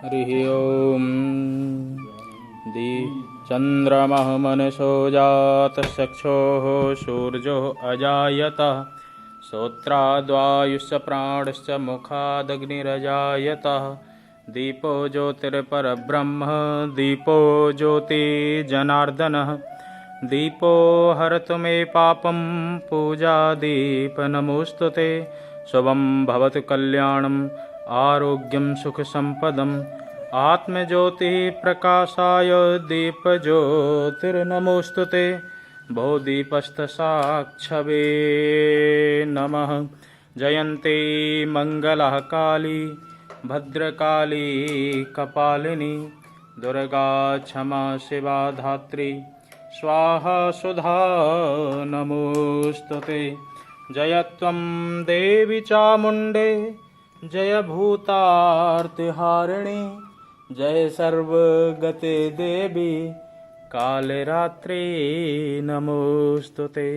हरिः ओं। चन्द्रमः मनसो जातश्चक्षुः सूर्यो अजायत श्रोत्राद्वायुश्च प्राणश्च मुखादग्निरजायत दीपो ज्योतिर्परब्रह्म दीपो ज्योतिर्जनार्दनः दीपो हरतु मे पापं पूजादीपनमोऽस्तुते शुभं भवतु कल्याणम् आरोग्यं सुखसम्पदम् आत्मज्योतिः प्रकाशाय दीपज्योतिर्नमोऽस्तुते बहुदीपस्तसाक्षवे नमः। जयन्ती मङ्गलः काली भद्रकाली कपालिनी दुर्गा क्षमा शिवा धात्री स्वाहा सुधा नमोऽस्तुते। जय त्वं देवी चामुण्डे जय भूतार्तिहारिणी जय सर्वगते देवी कालरात्रि नमोस्तुते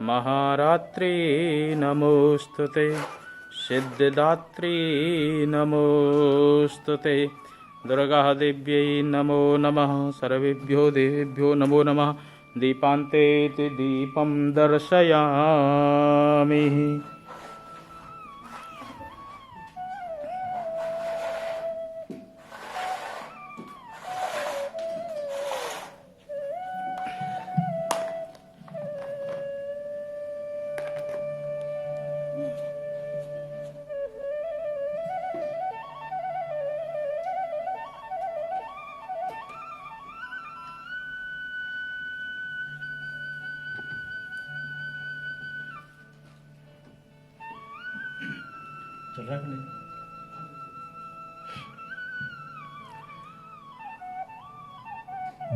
महारात्रि नमोस्तुते सिद्धिदात्री नमोस्तुते। दुर्गा देव्यै नमो नमः। सर्वेभ्यो देवेभ्यो नमो नमः। दीपान्ते दीपं दर्शयामि।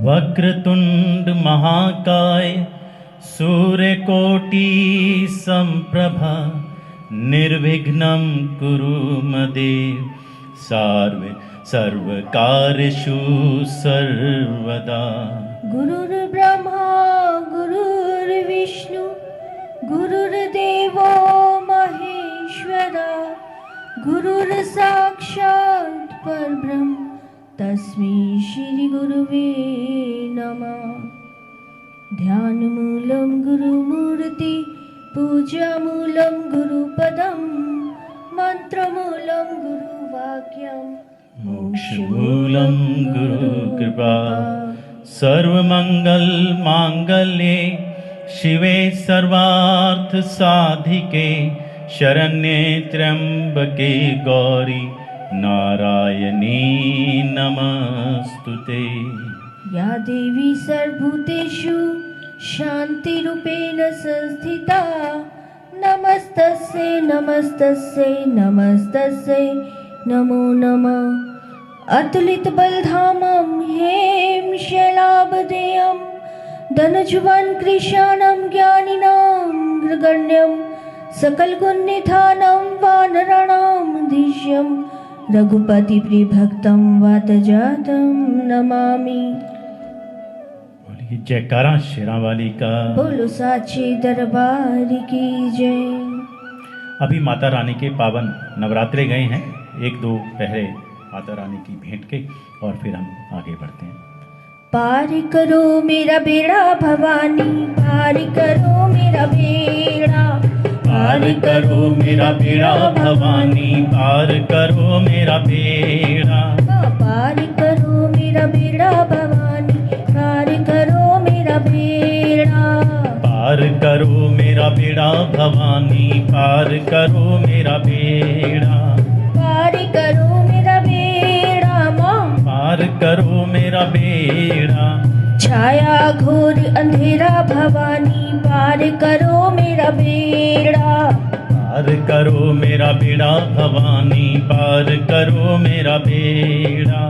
वक्रतुंड महाकाय सूर्यकोटि संप्रभा निर्विघ्नं कुरु मदेव सर्वकार्येषु सर्वदा। गुरुर्ब्रह्मा गुरुर्विष्णु गुरुर्देवो महेश्वरा गुरुर्साक्षात् परब्रह्म तस्मै श्री गुरुवे नमः। ध्यानमूलं गुरुमूर्ति पूजामूलं गुरुपदं मन्त्रमूलं गुरुवाक्यं मोक्षमूलं गुरुकृपा। सर्वमंगल मांगल्ये शिवे सर्वार्थसाधिके शरण्ये त्र्यंबके गौरी नारायणी नमस्तुते। या देवी सर्वभूतेषु शान्तिरूपेण संस्थिता नमस्तस्यै नमस्तस्यै नमस्तस्यै नमो नमः। अतुलितबलधामं हेम शैलाभदेयं धनजुवान् कृशानं ज्ञानिनां गण्यं सकलगुणनिधानं वानराणां धीश्यं रघुपतिप्रियभक्तं वातजातं नमामि। बोलिए जयकारा शेरा वाली का। बोलो साचे दरबार की जय। अभी माता रानी के पावन नवरात्रे गए हैं, एक दो पहरे माता रानी की भेंट के और फिर हम आगे बढ़ते हैं। पार करो मेरा बेड़ा भवानी पार करो मेरा बेड़ा पार करो मेरा बेड़ा भवानी पार करो मेरा बेड़ा। पार करो मेरा बेड़ा भवानी पार करो मेरा बेड़ा। पार करो मेरा बेड़ा भवानी पार करो मेरा बेड़ा। पार करो मेरा बेड़ा माँ पार करो मेरा बेड़ा। छाया घोर अंधेरा भवानी पार करो मेरा बेड़ा। पार करो मेरा बेड़ा भवानी पार करो मेरा बेड़ा।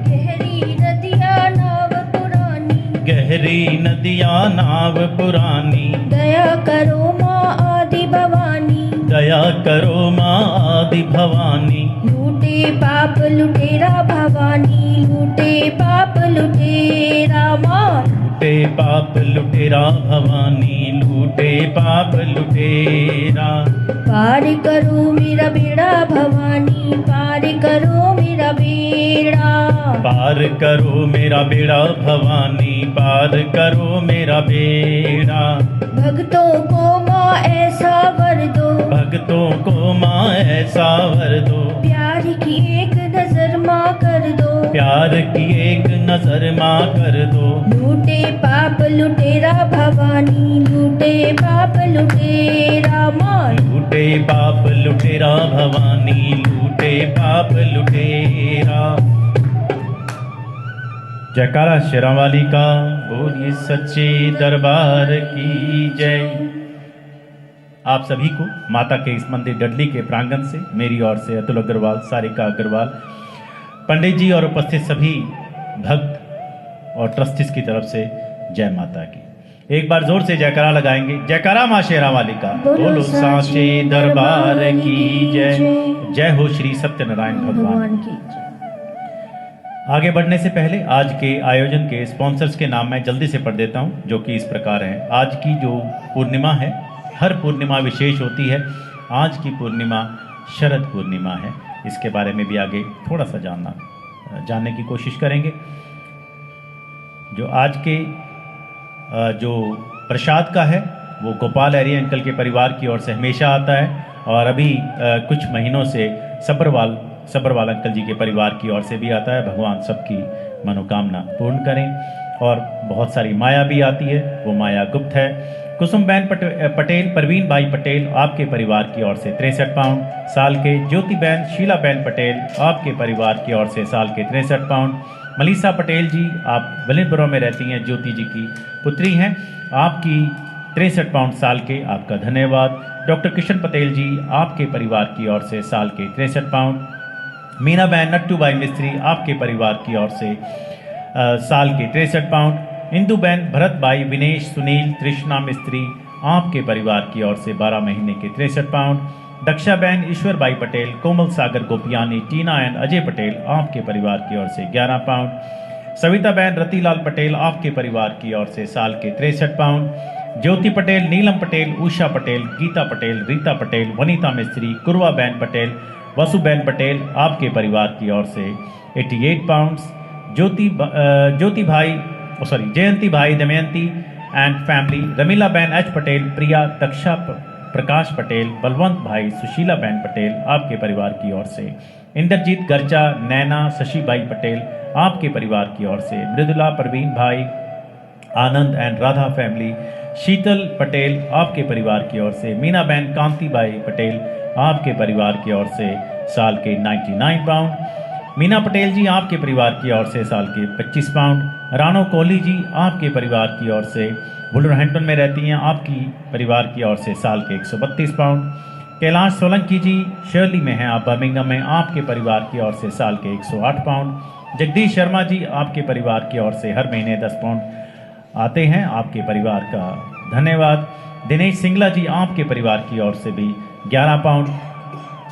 गहरी नदियाँ नाव पुरानी गहरी नदियाँ नाव पुरानी दया करो माँ आदि भवानी दया दया करो माँ आदि भवानी। लूटे पाप लुटेरा भवानी, लूटे पाप लुटेरा माँ। लूटे पाप लुटेरा भवानी, लूटे पाप लुटेरा। पार करो मेरा बेड़ा भवानी, पार करो मेरा बेड़ा। पार करो मेरा बेड़ा भवानी, पार करो मेरा बेड़ा। भक्तों को माँ ऐसा वर दो, भक्तों को माँ ऐसा वर दो। प्यार की एक नजर माँ कर दो, प्यार की एक नजर माँ कर दो। लूटे पाप लुटेरा भवानी, लूटे पाप लुटेरा माँ। लूटे पाप लुटेरा भवानी, लूटे पाप लुटेरा। जयकारा शेरावाली का, बोलिए सच्चे दरबार की जय। आप सभी को माता के इस मंदिर डडली के प्रांगण से मेरी ओर से अतुल अग्रवाल, सारिका अग्रवाल, पंडित जी और उपस्थित सभी भक्त और ट्रस्टीज की तरफ से जय माता की। एक बार जोर से जयकारा लगाएंगे। जयकारा माँ शेरावाली का, बोलो सांचे दरबार की जय। जय हो श्री सत्यनारायण भगवान की। आगे बढ़ने से पहले आज के आयोजन के स्पॉन्सर्स के नाम मैं जल्दी से पढ़ देता हूं, जो कि इस प्रकार हैं। आज की जो पूर्णिमा है, हर पूर्णिमा विशेष होती है। आज की पूर्णिमा शरद पूर्णिमा है। इसके बारे में भी आगे थोड़ा सा जानने की कोशिश करेंगे। जो आज के जो प्रसाद का है वो गोपाल हरी अंकल के परिवार की ओर से हमेशा आता है, और अभी कुछ महीनों से सब्रवाल अंकल जी के परिवार की ओर से भी आता है। भगवान सबकी मनोकामना पूर्ण करें। और बहुत सारी माया भी आती है, वो माया गुप्त है। कुसुम बहन पटेल, परवीन भाई पटेल आपके परिवार की ओर से 63 पाउंड साल के। ज्योति बहन, शीला बहन पटेल आपके परिवार की ओर से साल के 63 पाउंड। मलीसा पटेल जी, आप वलिनपुरा में रहती हैं, ज्योति जी की पुत्री हैं, आपकी 63 पाउंड साल के, आपका धन्यवाद। डॉक्टर किशन पटेल जी आपके परिवार की ओर से साल के 63 पाउंड। मीना बहन, नट्टू भाई मिस्त्री आपके परिवार की ओर से साल के 63 पाउंड। इंदु बहन, भरत भाई, विनेश, सुनील, तृष्णा मिस्त्री आपके परिवार की ओर से 12 महीने के 63 पाउंड। दक्षा बहन, ईश्वर भाई पटेल, कोमल सागर गोपियानी, टीना एंड अजय पटेल आपके परिवार की ओर से 11 पाउंड। सविता बहन, रतीलाल पटेल आपके परिवार की ओर से साल के 63 पाउंड। ज्योति पटेल, नीलम पटेल, उषा पटेल, गीता पटेल, रीता पटेल, वनीता मिस्त्री, कुरवा बहन पटेल, वसुबेन पटेल आपके परिवार की ओर से 88 पाउंड्स। जयंती भाई, दमयंती एंड फैमिली, रमीला बहन एच पटेल, प्रिया, दक्षा, प्रकाश पटेल, बलवंत भाई, सुशीला बहन पटेल आपके परिवार की ओर से। इंद्रजीत गर्चा, नैना, शशि भाई पटेल आपके परिवार की ओर से। मृदुला, परवीन भाई, आनंद एंड राधा फैमिली, शीतल पटेल आपके परिवार की ओर से। मीना बहन, कांति भाई पटेल आपके परिवार की ओर से साल के 99 पाउंड। मीना पटेल जी आपके परिवार की ओर से साल के 25 पाउंड। रानो कोहली जी आपके परिवार की ओर से, वुलवरहैम्पटन में रहती हैं, आपकी परिवार की ओर से साल के 132 पाउंड। कैलाश सोलंकी जी शर्ली में हैं, आप बर्मिंघम में, आपके परिवार की ओर से साल के 108 पाउंड। जगदीश शर्मा जी आपके परिवार की ओर से हर महीने 10 पाउंड आते हैं, आपके परिवार का धन्यवाद। दिनेश सिंगला जी आपके परिवार की ओर से भी 11 पाउंड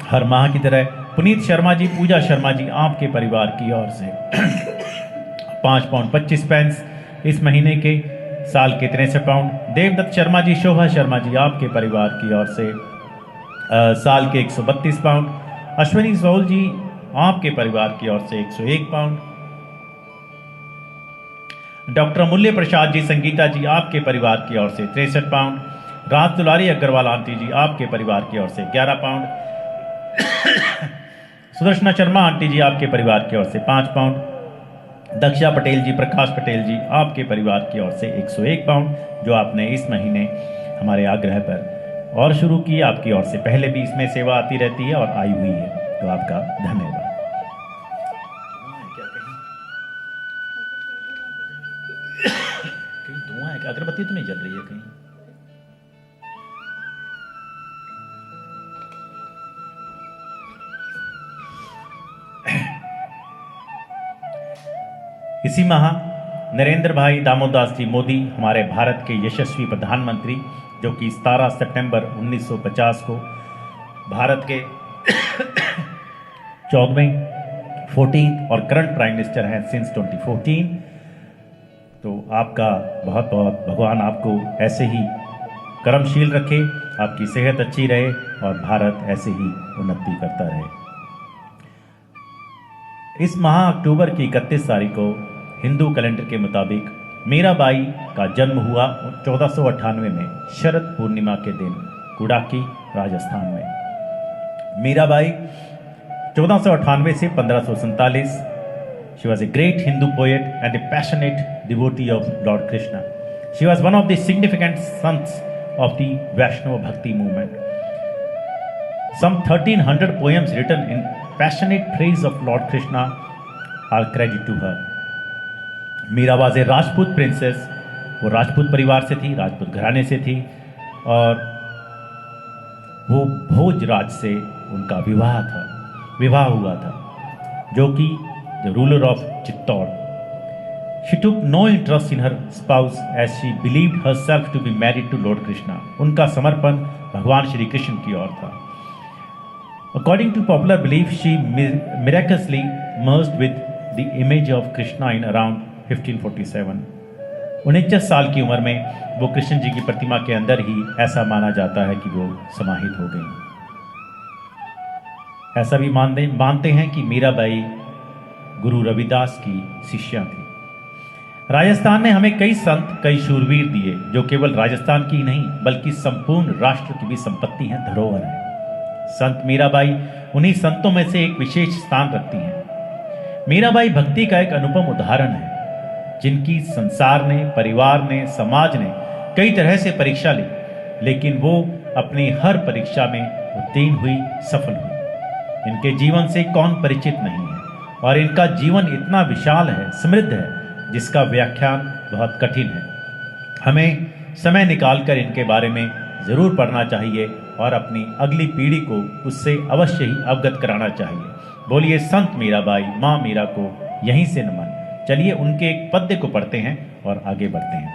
हर माह की तरह। पुनीत शर्मा जी, पूजा शर्मा जी आपके परिवार की ओर से 5 पाउंड 25 पेंस इस महीने के, साल के 63 पाउंड। देवदत्त शर्मा जी, शोभा शर्मा जी आपके परिवार की ओर से साल के 132 पाउंड। अश्विनी सोल जी आपके परिवार की ओर से 101 पाउंड। डॉक्टर अमूल्य प्रसाद जी, संगीता जी आपके परिवार की ओर से 63 पाउंड। राज दुलारी अग्रवाल आंटी जी आपके परिवार की ओर से 11 पाउंड। सुदर्शना शर्मा आंटी जी आपके परिवार की ओर से 5 पाउंड। दक्षा पटेल जी, प्रकाश पटेल जी आपके परिवार की ओर से 101 पाउंड, जो आपने इस महीने हमारे आग्रह पर और शुरू की। आपकी ओर से पहले भी इसमें सेवा आती रहती है और आई हुई है, तो आपका धन्यवाद। कहीं धुआं है, अगरबत्ती तो नहीं जल रही है कहीं? इसी माह नरेंद्र भाई दामोदास जी मोदी, हमारे भारत के यशस्वी प्रधानमंत्री, जो कि 17 सितंबर 1950 को भारत के 14वें 14th और करंट प्राइम मिनिस्टर हैं सिंस 2014। तो आपका बहुत बहुत भगवान आपको ऐसे ही कर्मशील रखे, आपकी सेहत अच्छी रहे और भारत ऐसे ही उन्नति करता रहे। इस माह अक्टूबर की 31 तारीख को हिंदू कैलेंडर के मुताबिक मीराबाई का जन्म हुआ 1498 में शरद पूर्णिमा के दिन कुडाकी राजस्थान में। मीराबाई 1498 से 1547 she was a great Hindu poet and a passionate devotee of Lord Krishna. She was one of the significant sons of the Vaishnava Bhakti movement. Some 1300 poems written in passionate praise of Lord Krishna are credited to her. Meera was a Rajput princess. वो राजपूत परिवार से थी, राजपूत घराने से थी और वो भोजराज से उनका विवाह हुआ था, जो कि the ruler of Chittor. She took no interest in her spouse as she believed herself to be married to Lord Krishna. उनका समर्पण भगवान श्री कृष्ण की ओर था। According to popular belief, she miraculously merged with the image of Krishna in around 1547. 49 साल की उम्र में वो कृष्ण जी की प्रतिमा के अंदर ही ऐसा माना जाता है कि वो समाहित हो गई। ऐसा भी मानते हैं कि मीराबाई गुरु रविदास की शिष्या थी। राजस्थान ने हमें कई संत, कई शूरवीर दिए जो केवल राजस्थान की नहीं बल्कि संपूर्ण राष्ट्र की भी संपत्ति है, धरोहर है। संत मीराबाई उन्हीं संतों में से एक विशेष स्थान रखती हैं। मीराबाई भक्ति का एक अनुपम उदाहरण है, जिनकी संसार ने, परिवार ने, समाज ने कई तरह से परीक्षा ली, लेकिन वो अपनी हर परीक्षा में उत्तीर्ण हुई, सफल हुई। इनके जीवन से कौन परिचित नहीं है और इनका जीवन इतना विशाल है, समृद्ध है, जिसका व्याख्यान बहुत कठिन है। हमें समय निकालकर इनके बारे में ज़रूर पढ़ना चाहिए और अपनी अगली पीढ़ी को उससे अवश्य ही अवगत कराना चाहिए। बोलिए संत मीराबाई, माँ मीरा को यहीं से नमन। चलिए उनके एक पद्य को पढ़ते हैं और आगे बढ़ते हैं।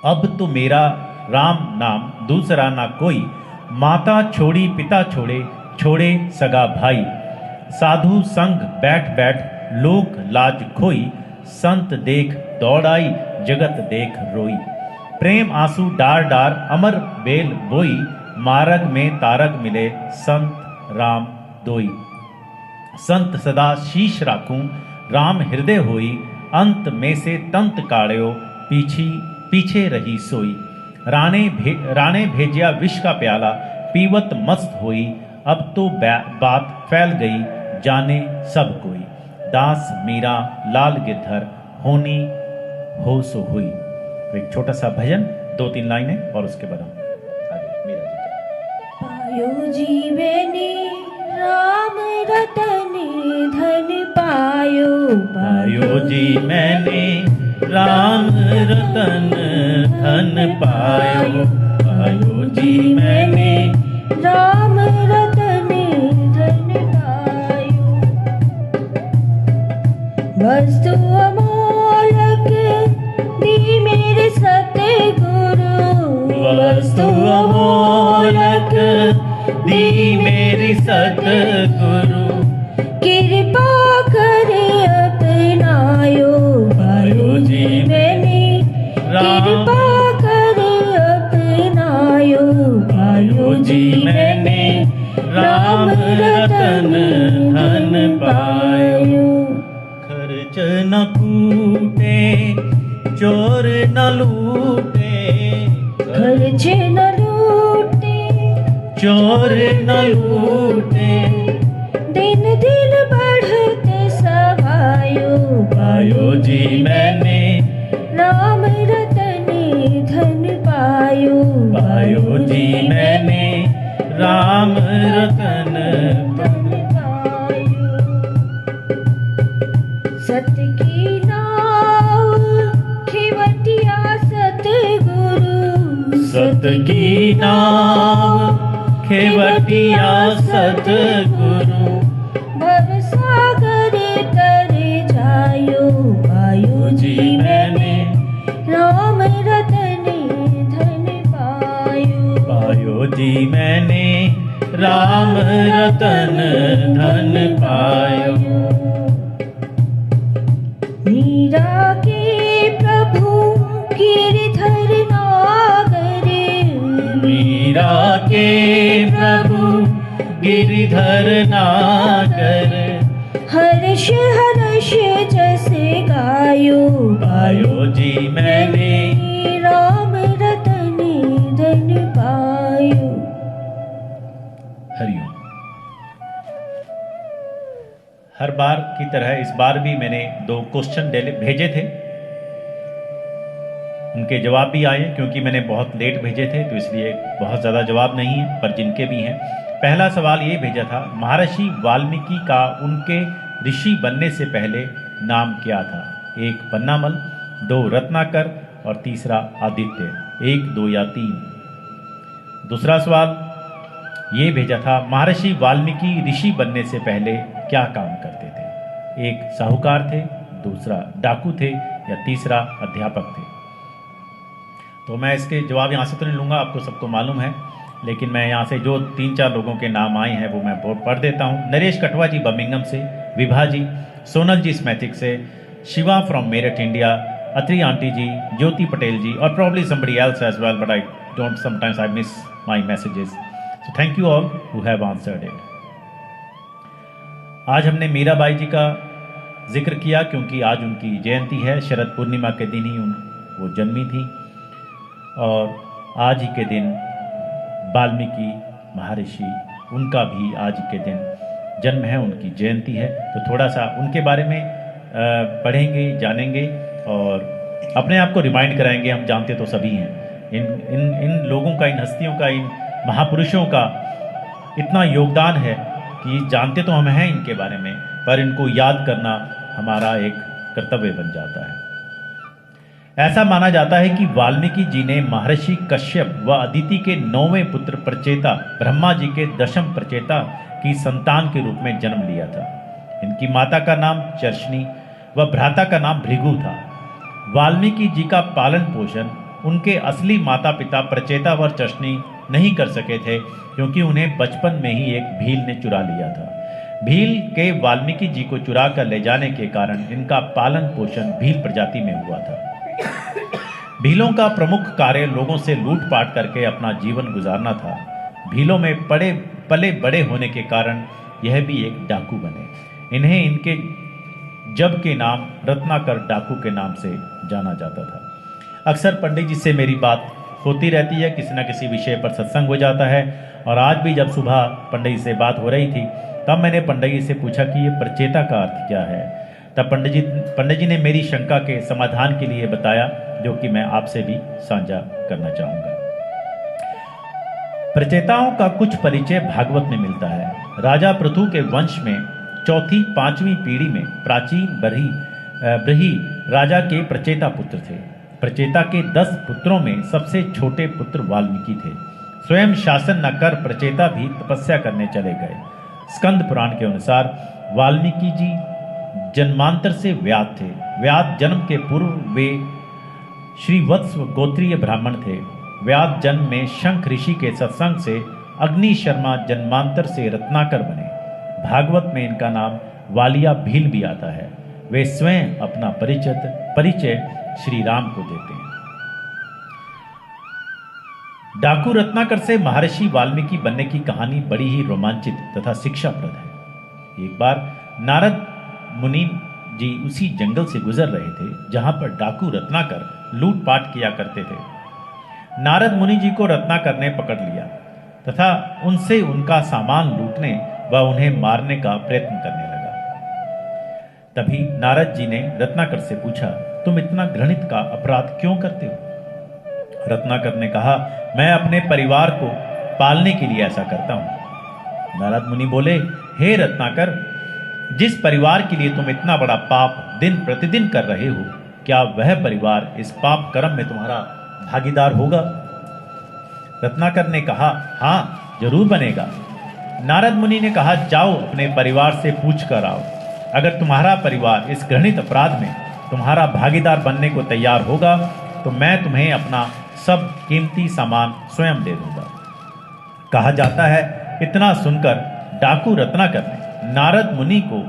अब तो मेरा राम नाम दूसरा ना कोई, माता छोड़ी पिता छोड़े, छोड़े सगा भाई। साधु संग बैठ बैठ लोक लाज खोई, संत देख दौड़ आई जगत देख रोई। प्रेम आंसू डार डार अमर बेल बोई, मार्ग में तारक मिले संत राम दोई। संत सदा शीश राखूं राम हृदय होई, अंत में से तंत काढ़्यो पीछे रही सोई। राणे भेजिया विष का प्याला, पीवत मस्त होई। अब तो बात फैल गई जाने सब कोई। दास मीरा लाल गिरधर होनी हो सो हुई। तो एक छोटा सा भजन, 2-3 लाइनें और उसके बाद हम आगे मीरा जी का। पायो जीवनी राम रतन धन पायो, पायो जी मैंने राम रतन धन पायो। पायो जी मैंने राम रतन धन पायो। वस्तु अमोलक दी मेरे सतगुरु, वस्तु अमोलक दी मेरी सतगुरु। कृपा कर अपनायो, पायो जी मैंने कृपा कर अपनायो। पायो जी मैंने राम रतन धन पायो। खर्च न कूटे चोर न लूटे, खर्च न लूटे चोर न लूटे। दिन दिन बढ़ते सवायो, पायो जी मैंने राम रतन धन पायो। पायो जी मैंने राम रतन धन पायो। सत की नाव खिवटिया सतगुरु, सत की नाव खेवटिया सतगुरु। भव सागर तर जायो, पायो जी मैंने राम रतन धन पायो। पायो जी मैंने के प्रभु गिरिधर नागर, हर्ष हर्ष जस गायो, पायो जी मैंने राम रतन धन पायो। हरिओम। हर बार की तरह इस बार भी मैंने 2 क्वेश्चन भेजे थे, उनके जवाब भी आए, क्योंकि मैंने बहुत लेट भेजे थे तो इसलिए बहुत ज़्यादा जवाब नहीं है, पर जिनके भी हैं। पहला सवाल ये भेजा था, महर्षि वाल्मीकि का उनके ऋषि बनने से पहले नाम क्या था? 1 पन्नामल, 2 रत्नाकर और तीसरा आदित्य। 1, 2 या 3। दूसरा सवाल ये भेजा था, महर्षि वाल्मीकि ऋषि बनने से पहले क्या काम करते थे? 1 साहूकार थे, दूसरा डाकू थे या तीसरा अध्यापक थे? तो मैं इसके जवाब यहाँ से तो नहीं लूँगा, आपको सबको मालूम है, लेकिन मैं यहाँ से जो 3-4 लोगों के नाम आए हैं वो मैं पढ़ देता हूँ। नरेश कटवा जी बर्मिंघम से, विभा जी, सोनल जी स्मैथिक से, Shiva from Meerut India, Atri auntie ji, Jyoti Patel ji, और probably somebody else as well, but I don't, sometimes I miss my messages. So thank you all who have answered it. आज हमने मीराबाई जी का जिक्र किया क्योंकि आज उनकी जयंती है। शरद पूर्णिमा के दिन ही वो जन्मी थी, और आज ही के दिन वाल्मीकि महर्षि, उनका भी आज ही के दिन जन्म है, उनकी जयंती है। तो थोड़ा सा उनके बारे में पढ़ेंगे, जानेंगे और अपने आप को रिमाइंड कराएंगे। हम जानते तो सभी हैं, इन लोगों का, इन हस्तियों का, इन महापुरुषों का इतना योगदान है कि जानते तो हम हैं इनके बारे में, पर इनको याद करना हमारा एक कर्तव्य बन जाता है। ऐसा माना जाता है कि वाल्मीकि जी ने महर्षि कश्यप व अदिति के 9वें पुत्र प्रचेता ब्रह्मा जी के 10म प्रचेता की संतान के रूप में जन्म लिया था। इनकी माता का नाम चर्षणी व भ्राता का नाम भृगु था। वाल्मीकि जी का पालन पोषण उनके असली माता पिता प्रचेता व चर्षणी नहीं कर सके थे, क्योंकि उन्हें बचपन में ही एक भील ने चुरा लिया था। भील के वाल्मीकि जी को चुरा कर ले जाने के कारण इनका पालन पोषण भील प्रजाति में हुआ था। भीलों का प्रमुख कार्य लोगों से लूटपाट करके अपना जीवन गुजारना था। भीलों में पले बड़े होने के कारण यह भी एक डाकू बने। इन्हें इनके जब के नाम रत्नाकर डाकू के नाम से जाना जाता था। अक्सर पंडित जी से मेरी बात होती रहती है, किसी न किसी विषय पर सत्संग हो जाता है, और आज भी जब सुबह पंडित जी से बात हो रही थी तब मैंने पंडित जी से पूछा कि ये प्रचेता का अर्थ क्या है। तब पंडित जी ने मेरी शंका के समाधान के लिए बताया, जो कि मैं आपसे भी साझा करना चाहूँगा। प्रचेताओं का कुछ परिचय भागवत में मिलता है। राजा पृथु के वंश में 4वीं-5वीं पीढ़ी में प्राचीन ब्रही राजा के प्रचेता पुत्र थे। प्रचेता के 10 पुत्रों में सबसे छोटे पुत्र वाल्मीकि थे। स्वयं शासन न कर प्रचेता भी तपस्या करने चले गए। स्कंद पुराण के अनुसार वाल्मीकि जी जन्मांतर से व्याध थे। व्याध जन्म के पूर्व वे श्रीवत्स गोत्रीय ब्राह्मण थे। व्याध जन्म में शंख ऋषि के सत्संग से अग्नि शर्मा जन्मांतर से रत्नाकर बने। भागवत में इनका नाम वालिया भील भी आता है। वे स्वयं अपना परिचय श्री राम को देते हैं। डाकू रत्नाकर से महर्षि वाल्मीकि बनने की कहानी बड़ी ही रोमांचित तथा शिक्षाप्रद है। एक बार नारद मुनि जी उसी जंगल से गुजर रहे थे जहां पर डाकू रत्नाकर लूटपाट किया करते थे। नारद मुनि जी को रत्नाकर ने पकड़ लिया तथा उनसे उनका सामान लूटने व उन्हें मारने का प्रयत्न करने लगा। तभी नारद जी ने रत्नाकर से पूछा, तुम इतना घृणित का अपराध क्यों करते हो? रत्नाकर ने कहा, मैं अपने परिवार को पालने के लिए ऐसा करता हूं। नारद मुनि बोले, हे रत्नाकर, जिस परिवार के लिए तुम इतना बड़ा पाप दिन प्रतिदिन कर रहे हो, क्या वह परिवार इस पाप कर्म में तुम्हारा भागीदार होगा? रत्नाकर ने कहा, हाँ जरूर बनेगा। नारद मुनि ने कहा, जाओ अपने परिवार से पूछ कर आओ। अगर तुम्हारा परिवार इस घृणित अपराध में तुम्हारा भागीदार बनने को तैयार होगा तो मैं तुम्हें अपना सब कीमती सामान स्वयं दे दूंगा। कहा जाता है, इतना सुनकर डाकू रत्नाकर ने नारद मुनि को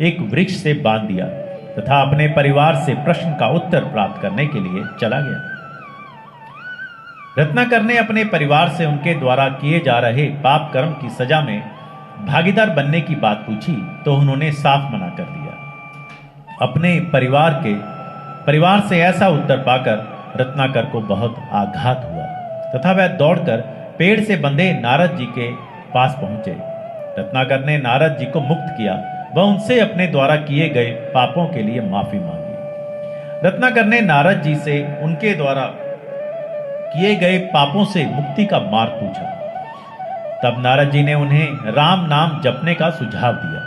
एक वृक्ष से बांध दिया तथा अपने परिवार से प्रश्न का उत्तर प्राप्त करने के लिए चला गया। रत्नाकर ने अपने परिवार से उनके द्वारा किए जा रहे पाप कर्म की सजा में भागीदार बनने की बात पूछी तो उन्होंने साफ मना कर दिया। अपने परिवार से ऐसा उत्तर पाकर रत्नाकर को बहुत आघात हुआ तथा वह दौड़कर पेड़ से बंधे नारद जी के पास पहुंचे। रत्नाकर ने नारद जी को मुक्त किया व उनसे अपने द्वारा किए गए पापों के लिए माफी मांगी। रत्नाकर ने नारद जी से उनके द्वारा किए गए पापों से मुक्ति का मार्ग पूछा। तब नारद जी ने उन्हें राम नाम जपने का सुझाव दिया।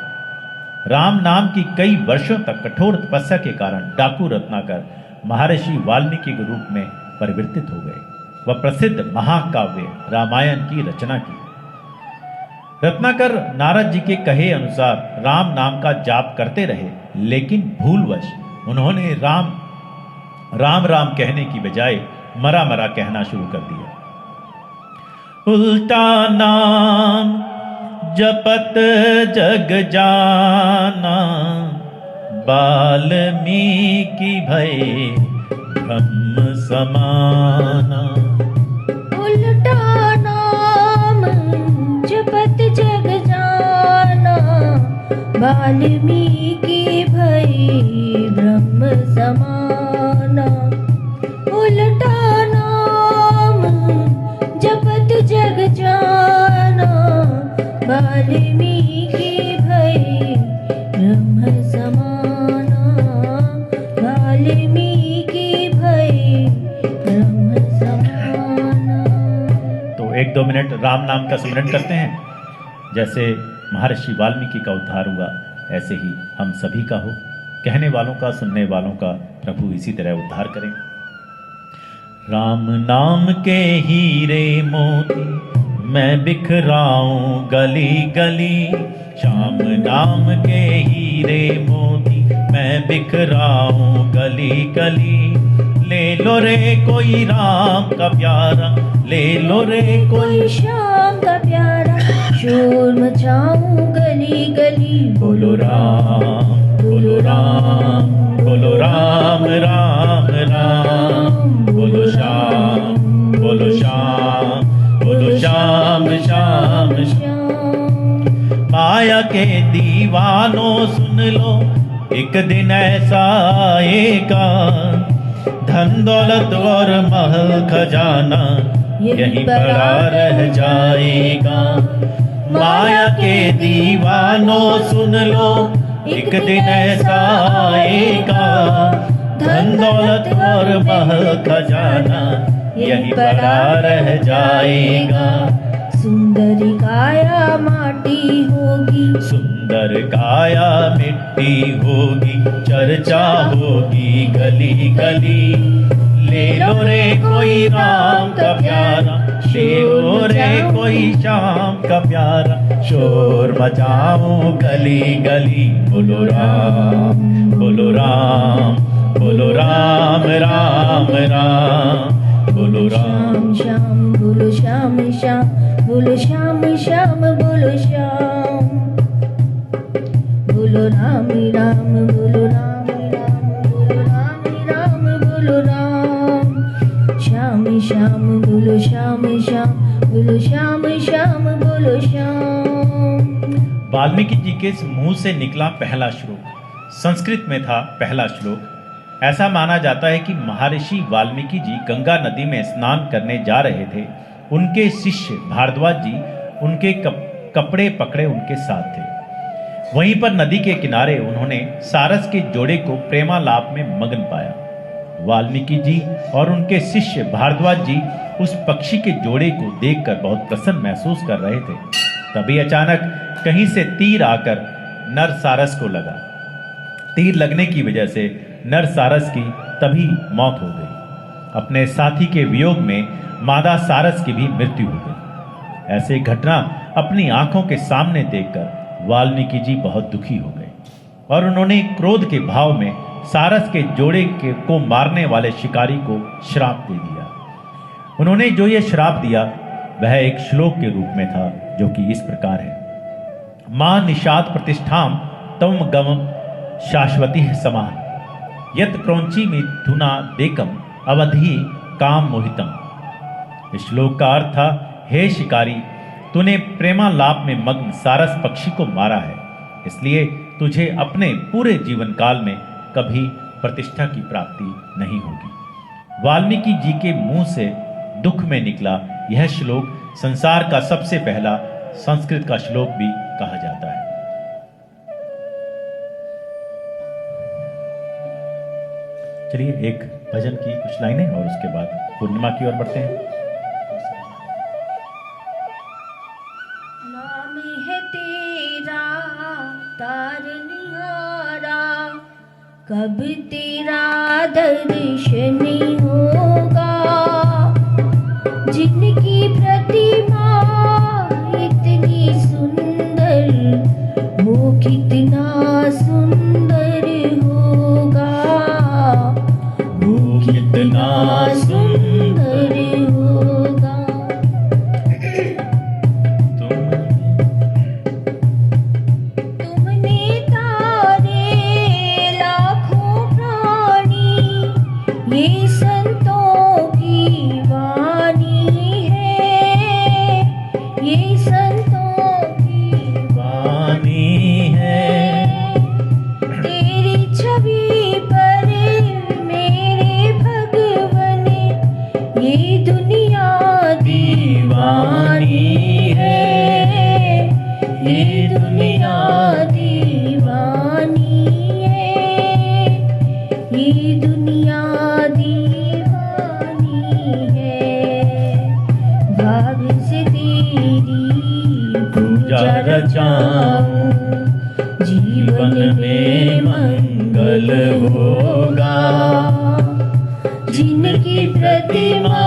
राम नाम की कई वर्षों तक कठोर तपस्या के कारण डाकू रत्नाकर महर्षि वाल्मीकि के रूप में परिवर्तित हो गए। वह प्रसिद्ध महाकाव्य रामायण की रचना की। रत्नाकर नारद जी के कहे अनुसार राम नाम का जाप करते रहे, लेकिन भूलवश उन्होंने राम राम राम कहने की बजाय मरा मरा कहना शुरू कर दिया। उल्टा नाम जपत जग जाना, वाल्मीकि भय ब्रह्म समाना। उल्टा नाम जपत जग जाना, वाल्मीकि भय ब्रह्म समाना। उल्टा नाम जपत जग जाना, वाल्मीकि भय ब्रह्म समाना। वाल्मीकि भय ब्रह्म समाना। तो 1-2 मिनट राम नाम का स्मरण करते हैं। जैसे महर्षि वाल्मीकि का उद्धार हुआ, ऐसे ही हम सभी का हो। कहने वालों का, सुनने वालों का प्रभु इसी तरह उद्धार करें। राम नाम के हीरे मोती मैं बिखराऊं गली गली। श्याम नाम के हीरे मोती मैं बिखराऊं गली गली। ले लो रे कोई राम का प्यारा, ले लो रे कोई श्याम का प्यारा। शोर मचाऊं गली गली। बोलो राम, बोलो राम, बोलो राम राम राम। बोलो श्याम, बोलो श्याम, बोलो श्याम श्याम श्याम। माया के दीवानों सुन लो, एक दिन ऐसा आएगा। धन दौलत और महल खजाना यहीं पड़ा रह जाएगा। माया के दीवानों सुन लो, एक दिन ऐसा आएगा। धन दौलत और महल खजाना यहीं पड़ा रह जाएगा। सुंदर काया माटी होगी, सुंदर काया मिट्टी होगी। चर्चा होगी गली गली। ले लो रे कोई राम का प्यारा, ले लो रे कोई श्याम का प्यारा। शोर मचाऊं गली गली। बोलो राम, बोलो राम, बोलो राम राम राम। बोलो राम श्याम, बोलो श्याम श्याम, बोलो श्याम श्याम, बोलो श्याम। बोलो राम राम, बोलो राम राम, बोलो राम राम, बोलो राम। श्याम श्याम, बोलो श्याम श्याम, बोलो श्याम श्याम, बोलो श्याम। वाल्मीकि जी के मुंह से निकला पहला श्लोक संस्कृत में था। पहला श्लोक ऐसा माना जाता है कि महर्षि वाल्मीकि जी गंगा नदी में स्नान करने जा रहे थे। उनके शिष्य भारद्वाज जी उनके कपड़े पकड़े उनके साथ थे। वहीं पर नदी के किनारे उन्होंने सारस के जोड़े को प्रेमालाप में मग्न पाया। वाल्मीकि जी और उनके शिष्य भारद्वाज जी उस पक्षी के जोड़े को देखकर बहुत प्रसन्न महसूस कर रहे थे। तभी अचानक कहीं से तीर आकर नर सारस को लगा। तीर लगने की वजह से नर सारस की तभी मौत हो गई। अपने साथी के वियोग में मादा सारस की भी मृत्यु हो गई। ऐसी घटना अपनी आंखों के सामने देखकर वाल्मीकि जी बहुत दुखी हो गए और उन्होंने क्रोध के भाव में सारस के जोड़े को मारने वाले शिकारी को श्राप दे दिया। उन्होंने जो ये श्राप दिया वह एक श्लोक के रूप में था, जो कि इस प्रकार है। मां निषाद प्रतिष्ठाम तम गमम शाश्वती समान, यत क्रौंची मिथुना देकम अवधि काम मोहितम। इस श्लोक का अर्थ था, हे शिकारी, तूने प्रेमालाप में मग्न सारस पक्षी को मारा है, इसलिए तुझे अपने पूरे जीवन काल में कभी प्रतिष्ठा की प्राप्ति नहीं होगी। वाल्मीकि जी के मुंह से दुख में निकला यह श्लोक संसार का सबसे पहला संस्कृत का श्लोक भी कहा जाता है। चलिए एक भजन की कुछ लाइनें और उसके बाद पूर्णिमा की ओर बढ़ते हैं। नाम है तेरा तारनहारा, कब तेरा दर्शन होगा। जिनकी प्रतिमा इतनी सुंदर, वो कितना सुंदर होगा, वो कितना सुंदर होगा। तुमने तारे लाखों प्राणी, ये संतों की वाणी है, ये संतों की वाणी है। तेरी छवि पर मेरे भगवन, ये दुनिया दीवानी है, ये दुनिया दीवानी है, ये दुनिया दीवानी है। भाग से तेरी पूजा रचाऊं, जीवन में मंगल होगा। जिनकी प्रतिमा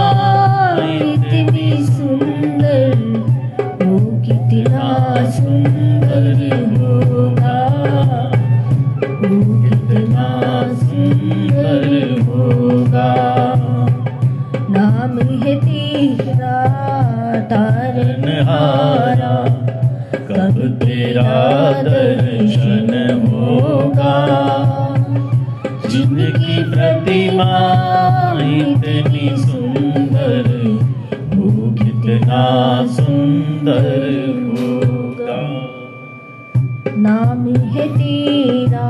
इतनी सुंदर, वो कितना सुंदर होगा, वो कितना सुंदर होगा। नाम है तेरा तारनहारा, कब तेरा दर्शन होगा। जिनकी प्रतिमा इतनी सुंदर, वो कितना सुंदर होगा। नाम है तेरा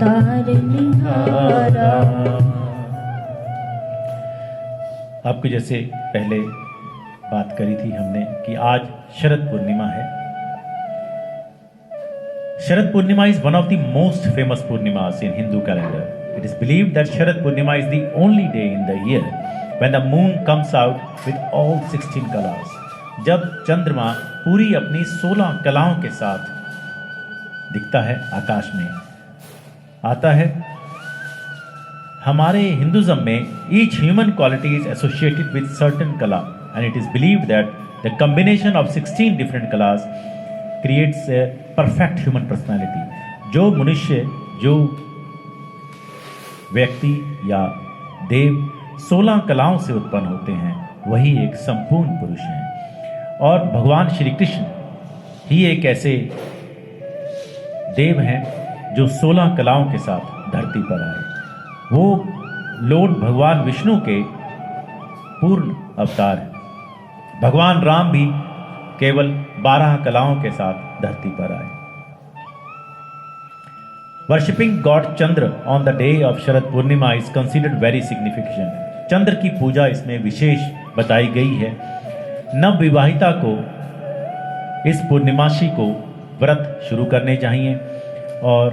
तारनहारा। आपको जैसे पहले बात करी थी हमने कि आज शरद पूर्णिमा है। Sharad Purnima is one of the most famous Purnimas in Hindu calendar. It is believed that Sharad Purnima is the only day in the year when the moon comes out with all 16 colors. जब चंद्रमा पूरी अपनी 16 कलाओं के साथ दिखता है, आकाश में आता है। हमारे हिंदुज्म में each human quality is associated with certain color and it is believed that the combination of 16 different colors creates a perfect human personality. जो मनुष्य, जो व्यक्ति या देव 16 कलाओं से उत्पन्न होते हैं, वही एक संपूर्ण पुरुष हैं। और भगवान श्री कृष्ण ही एक ऐसे देव हैं जो 16 कलाओं के साथ धरती पर आए। वो लॉर्ड भगवान विष्णु के पूर्ण अवतार हैं। भगवान राम भी केवल 12 कलाओं के साथ धरती पर आए। Worshipping God Chandra on the day of Sharad Purnima is considered very significant. चंद्र की पूजा इसमें विशेष बताई गई है। नव विवाहिता को इस पूर्णिमासी को व्रत शुरू करने चाहिए और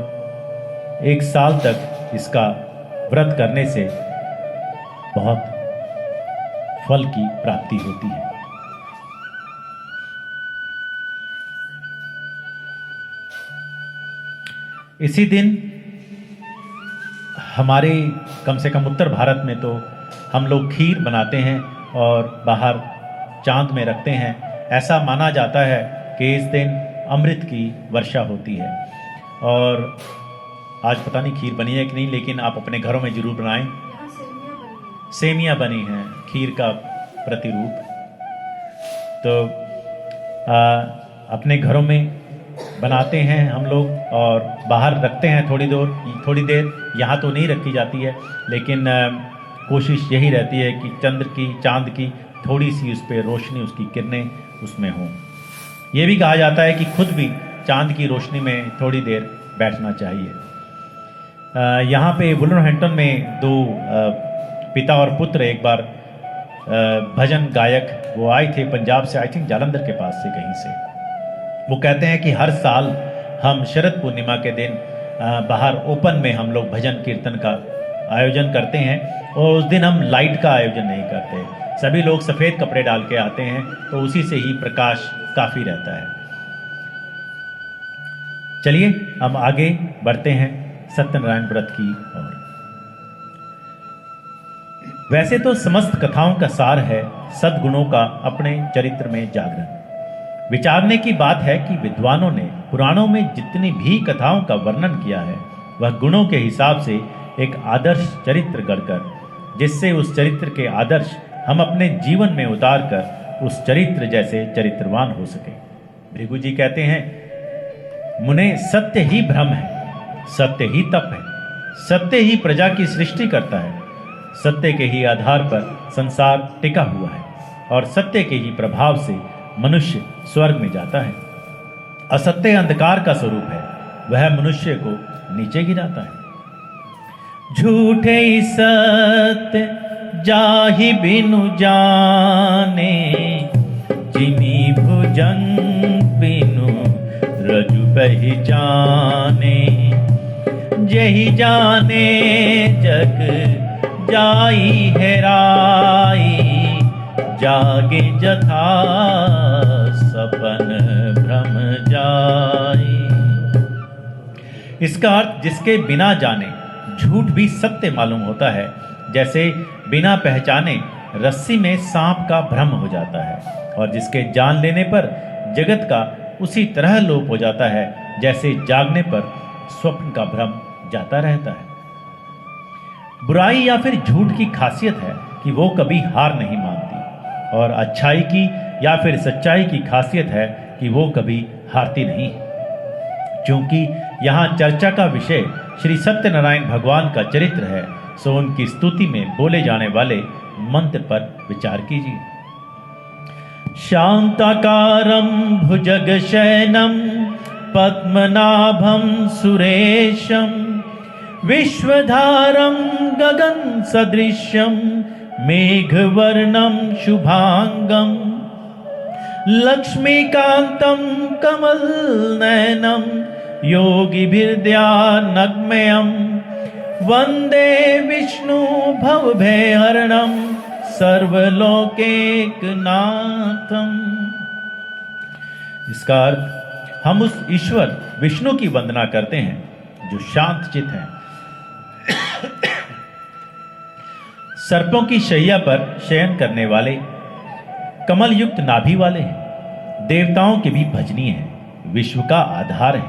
1 साल तक इसका व्रत करने से बहुत फल की प्राप्ति होती है। इसी दिन हमारे कम से कम उत्तर भारत में तो हम लोग खीर बनाते हैं और बाहर चांद में रखते हैं। ऐसा माना जाता है कि इस दिन अमृत की वर्षा होती है। और आज पता नहीं खीर बनी है कि नहीं, लेकिन आप अपने घरों में जरूर बनाएं। सेमियां बनी हैं, खीर का प्रतिरूप। तो अपने घरों में बनाते हैं हम लोग और बाहर रखते हैं थोड़ी देर। यहाँ तो नहीं रखी जाती है, लेकिन कोशिश यही रहती है कि चांद की थोड़ी सी उस पर रोशनी, उसकी किरणें उसमें हों। ये भी कहा जाता है कि खुद भी चांद की रोशनी में थोड़ी देर बैठना चाहिए। यहाँ पे वुलवरहैम्पटन में दो पिता और पुत्र एक बार भजन गायक वो आए थे पंजाब से, आई थिंक जालंधर के पास से कहीं से। वो कहते हैं कि हर साल हम शरद पूर्णिमा के दिन बाहर ओपन में हम लोग भजन कीर्तन का आयोजन करते हैं, और उस दिन हम लाइट का आयोजन नहीं करते। सभी लोग सफ़ेद कपड़े डाल के आते हैं, तो उसी से ही प्रकाश काफ़ी रहता है। चलिए हम आगे बढ़ते हैं सत्यनारायण व्रत की ओर। वैसे तो समस्त कथाओं का सार है सद्गुणों का अपने चरित्र में जागरण। विचारने की बात है कि विद्वानों ने पुराणों में जितनी भी कथाओं का वर्णन किया है वह गुणों के हिसाब से एक आदर्श चरित्र गढ़कर, जिससे उस चरित्र के आदर्श हम अपने जीवन में उतार कर उस चरित्र जैसे चरित्रवान हो सके। भृगु जी कहते हैं, मुने सत्य ही भ्रम है, सत्य ही तप है, सत्य ही प्रजा की सृष्टि करता है, सत्य के ही आधार पर संसार टिका हुआ है, और सत्य के ही प्रभाव से मनुष्य स्वर्ग में जाता है। असत्य अंधकार का स्वरूप है, वह मनुष्य को नीचे गिराता है। झूठे सत्य जाहि बिनु जाने, जिनी भुजंग बिनु रजु पहचाने, जही जाने जग जाई हेराई, जागे जथा सपन भ्रम जाई। इसका अर्थ जिसके बिना जाने झूठ भी सत्य मालूम होता है, जैसे बिना पहचाने रस्सी में सांप का भ्रम हो जाता है, और जिसके जान लेने पर जगत का उसी तरह लोप हो जाता है जैसे जागने पर स्वप्न का भ्रम जाता रहता है। बुराई या फिर झूठ की खासियत है कि वो कभी हार नहीं मानती, और अच्छाई की या फिर सच्चाई की खासियत है कि वो कभी हारती नहीं। क्योंकि यहाँ चर्चा का विषय श्री सत्यनारायण भगवान का चरित्र है, सो उनकी स्तुति में बोले जाने वाले मंत्र पर विचार कीजिए। शांताकारं भुजगशयनं पद्मनाभं सुरेशं, विश्वधारं गगन सदृश्यं मेघवर्णं शुभांगं, लक्ष्मीकान्तं कमलनयनं योगिभिर्ध्यानगम्यं, वंदे विष्णु भवभयहरणं सर्वलोकैकनाथं। इसका अर्थ हम उस ईश्वर विष्णु की वंदना करते हैं जो शांत चित हैं, सर्पों की शैया पर शयन करने वाले, कमल युक्त नाभि वाले हैं, देवताओं के भी भजनीय हैं, विश्व का आधार है,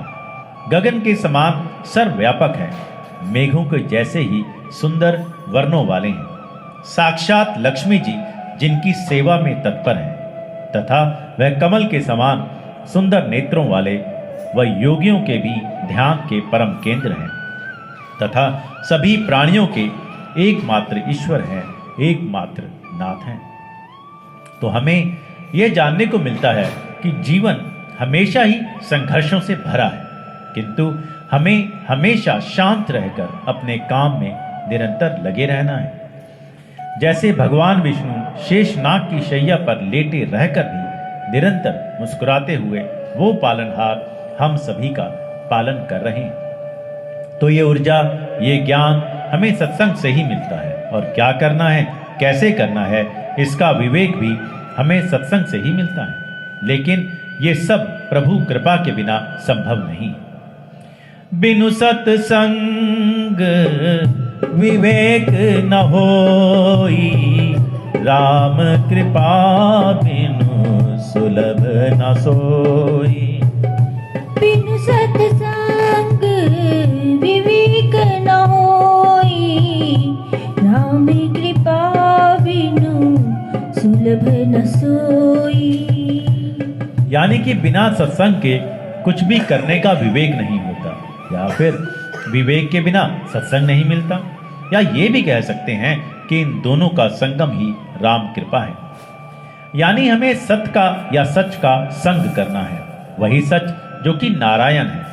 गगन के समान सर्वव्यापक है, मेघों के जैसे ही सुंदर वर्णों वाले हैं, साक्षात लक्ष्मी जी जिनकी सेवा में तत्पर हैं, तथा वह कमल के समान सुंदर नेत्रों वाले वह योगियों के भी ध्यान के परम केंद्र हैं, तथा सभी प्राणियों के एकमात्र ईश्वर हैं, एकमात्र नाथ हैं। तो हमें यह जानने को मिलता है कि जीवन हमेशा ही संघर्षों से भरा है, किंतु हमें हमेशा शांत रहकर अपने काम में निरंतर लगे रहना है। जैसे भगवान विष्णु शेषनाग की शैया पर लेटे रहकर भी निरंतर मुस्कुराते हुए वो पालनहार हम सभी का पालन कर रहे हैं। तो ये ऊर्जा, ये ज्ञान हमें सत्संग से ही मिलता है, और क्या करना है, कैसे करना है, इसका विवेक भी हमें सत्संग से ही मिलता है। लेकिन ये सब प्रभु कृपा के बिना संभव नहीं। बिनु सत्संग विवेक न होई, राम कृपा बिनु सुलभ न सोई। बिनु सत्संग विवेक न होई, राम कृपा बिनु सुलभ न सोई। यानी कि बिना सत्संग के कुछ भी करने का विवेक नहीं होता, या फिर विवेक के बिना सत्संग नहीं मिलता, या ये भी कह सकते हैं कि इन दोनों का संगम ही राम कृपा है। यानी हमें सत्य का या सच का संग करना है, वही सच जो कि नारायण है।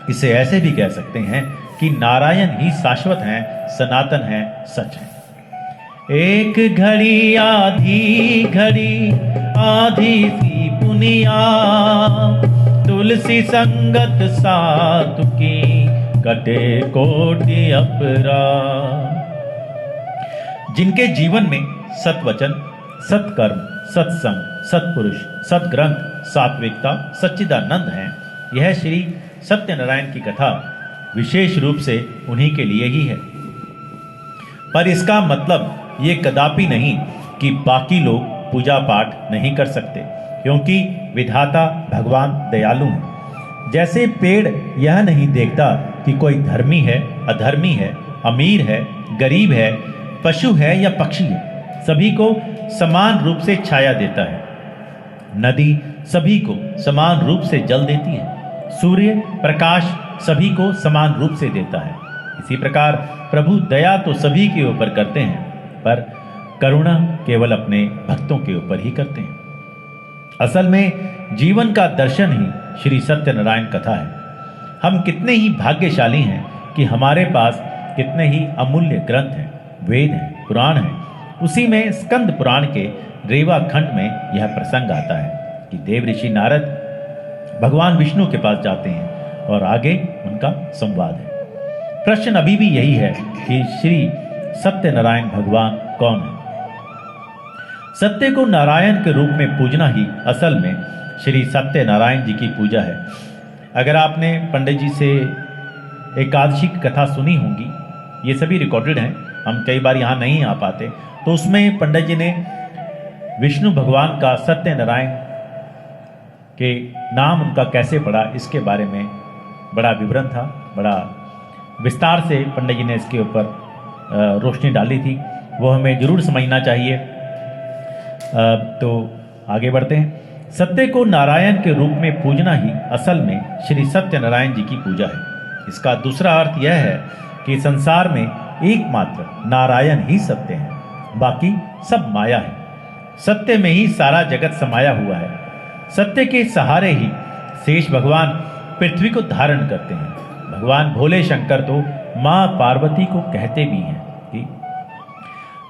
इसे ऐसे भी कह सकते हैं कि नारायण ही शाश्वत हैं, सनातन हैं, सच है। एक घड़ी आधी सी पुनिया, तुलसी संगत साधु की कटे कोटि अपराध। जिनके जीवन में सत्वचन, सत्कर्म, सत्संग, सत्पुरुष, सत्ग्रंथ, सात्विकता, सच्चिदानंद हैं, यह श्री सत्यनारायण की कथा विशेष रूप से उन्हीं के लिए ही है। पर इसका मतलब ये कदापि नहीं कि बाकी लोग पूजा पाठ नहीं कर सकते, क्योंकि विधाता भगवान दयालु हैं। जैसे पेड़ यह नहीं देखता कि कोई धर्मी है, अधर्मी है, अमीर है, गरीब है, पशु है या पक्षी है, सभी को समान रूप से छाया देता है। नदी सभी को समान रूप से जल देती है। सूर्य प्रकाश सभी को समान रूप से देता है। इसी प्रकार प्रभु दया तो सभी के ऊपर करते हैं, पर करुणा केवल अपने भक्तों के ऊपर ही करते हैं। असल में जीवन का दर्शन ही श्री सत्यनारायण कथा है। हम कितने ही भाग्यशाली हैं कि हमारे पास कितने ही अमूल्य ग्रंथ हैं, वेद हैं, पुराण हैं। उसी में स्कंद पुराण के रेवा खंड में यह प्रसंग आता है कि देव ऋषि नारद भगवान विष्णु के पास जाते हैं और आगे उनका संवाद है। प्रश्न अभी भी यही है कि श्री सत्यनारायण भगवान कौन है। सत्य को नारायण के रूप में पूजना ही असल में श्री सत्यनारायण जी की पूजा है। अगर आपने पंडित जी से एकादशी की कथा सुनी होगी, ये सभी रिकॉर्डेड हैं, हम कई बार यहाँ नहीं आ पाते, तो उसमें पंडित जी ने विष्णु भगवान का सत्यनारायण के नाम उनका कैसे पड़ा, इसके बारे में बड़ा विवरण था, बड़ा विस्तार से पंडित जी ने इसके ऊपर रोशनी डाली थी। वो हमें जरूर समझना चाहिए। तो आगे बढ़ते हैं। सत्य को नारायण के रूप में पूजना ही असल में श्री सत्यनारायण जी की पूजा है। इसका दूसरा अर्थ यह है कि संसार में एकमात्र नारायण ही सत्य है, बाकी सब माया है। सत्य में ही सारा जगत समाया हुआ है। सत्य के सहारे ही शेष भगवान पृथ्वी को धारण करते हैं। भगवान भोले शंकर तो मां पार्वती को कहते भी हैं कि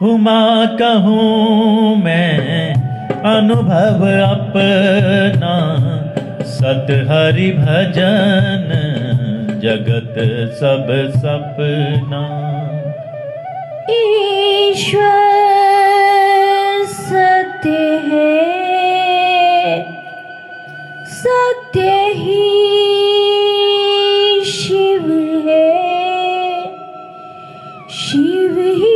उमा कहूँ मैं अनुभव अपना, सत हरि भजन जगत सब सपना। ईश्वर सत्य है, सत्य ही शिव है, शिव ही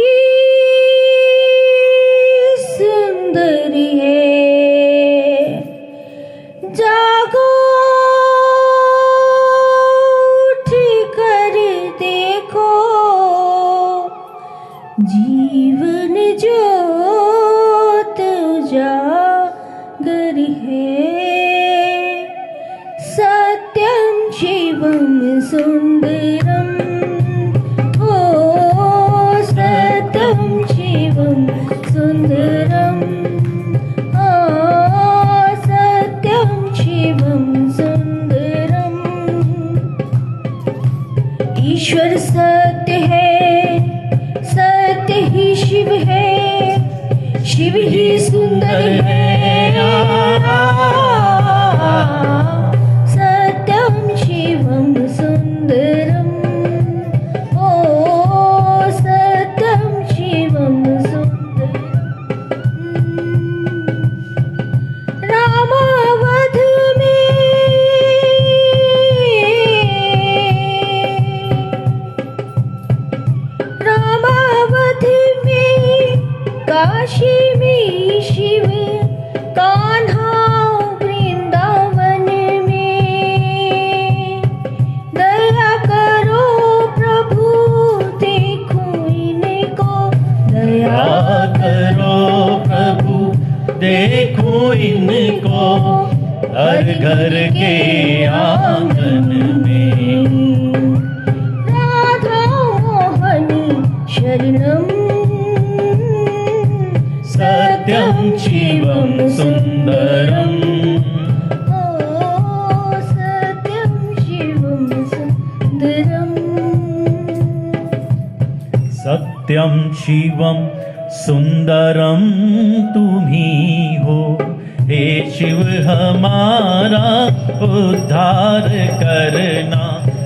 सुंदर है। जागो उठ कर देखो, जीवन ज्योत उजागर है। सत्यम शिवम सुंदरम, ओ सत्यम शिवम सुंदरम, ओ सत्यम शिवम सुंदरम। ईश्वर सत्य है, सत्य ही शिव है, शिव ही सुंदर है। सत्यम शिवम सुंदरम, ओ सत्यम शिवम सुंदरम। रामावध में काशी में शिव, कान्हा वृंदावन में। दया करो प्रभु देखो इनको, दया करो प्रभु देखो इनको, हर घर के आंगन में। राधा मोहन शरणम, सत्य सत्यं शिवं सुन्दरम् ओ सत्यं शिवं सुन्दरम् सत्यं शिवं सुंदरम तुम ही हो, हे शिव हमारा उद्धार करना।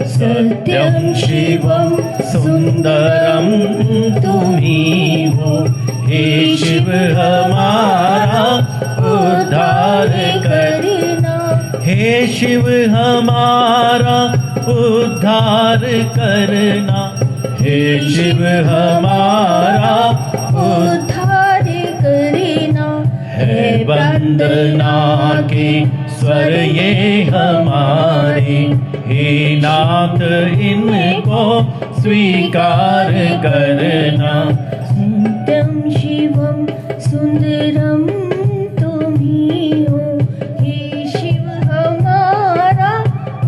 सत्यम शिवम सुंदरम तुम ही हो, हे शिव हमारा उद्धार करना। हे शिव हमारा उद्धार करना, हे शिव हमारा उद्धार करना। है वंदना के स्वर ये हमारे, हे नाथ इनको स्वीकार करना। सत्यं शिवं सुंदरम तुम ही हो, हे शिव हमारा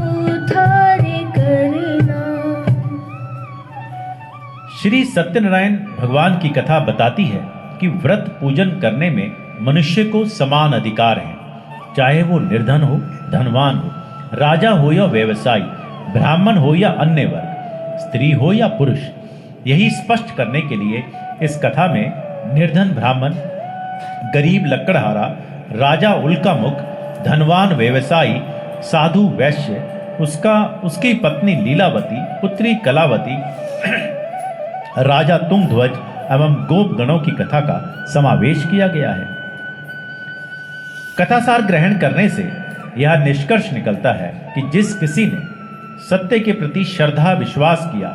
उद्धार करना। श्री सत्यनारायण भगवान की कथा बताती है कि व्रत पूजन करने में मनुष्य को समान अधिकार है, चाहे वो निर्धन हो, धनवान हो, राजा हो या व्यवसायी, ब्राह्मण हो या अन्य वर्ग, स्त्री हो या पुरुष। यही स्पष्ट करने के लिए इस कथा में निर्धन ब्राह्मण, गरीब लकड़हारा, राजा उल्कामुख, धनवान व्यवसायी, साधु वैश्य, उसकी पत्नी लीलावती, पुत्री कलावती, राजा तुंगध्वज एवं गोपगणों की कथा का समावेश किया गया है। कथासार ग्रहण करने से यह निष्कर्ष निकलता है कि जिस किसी ने सत्य के प्रति श्रद्धा विश्वास किया,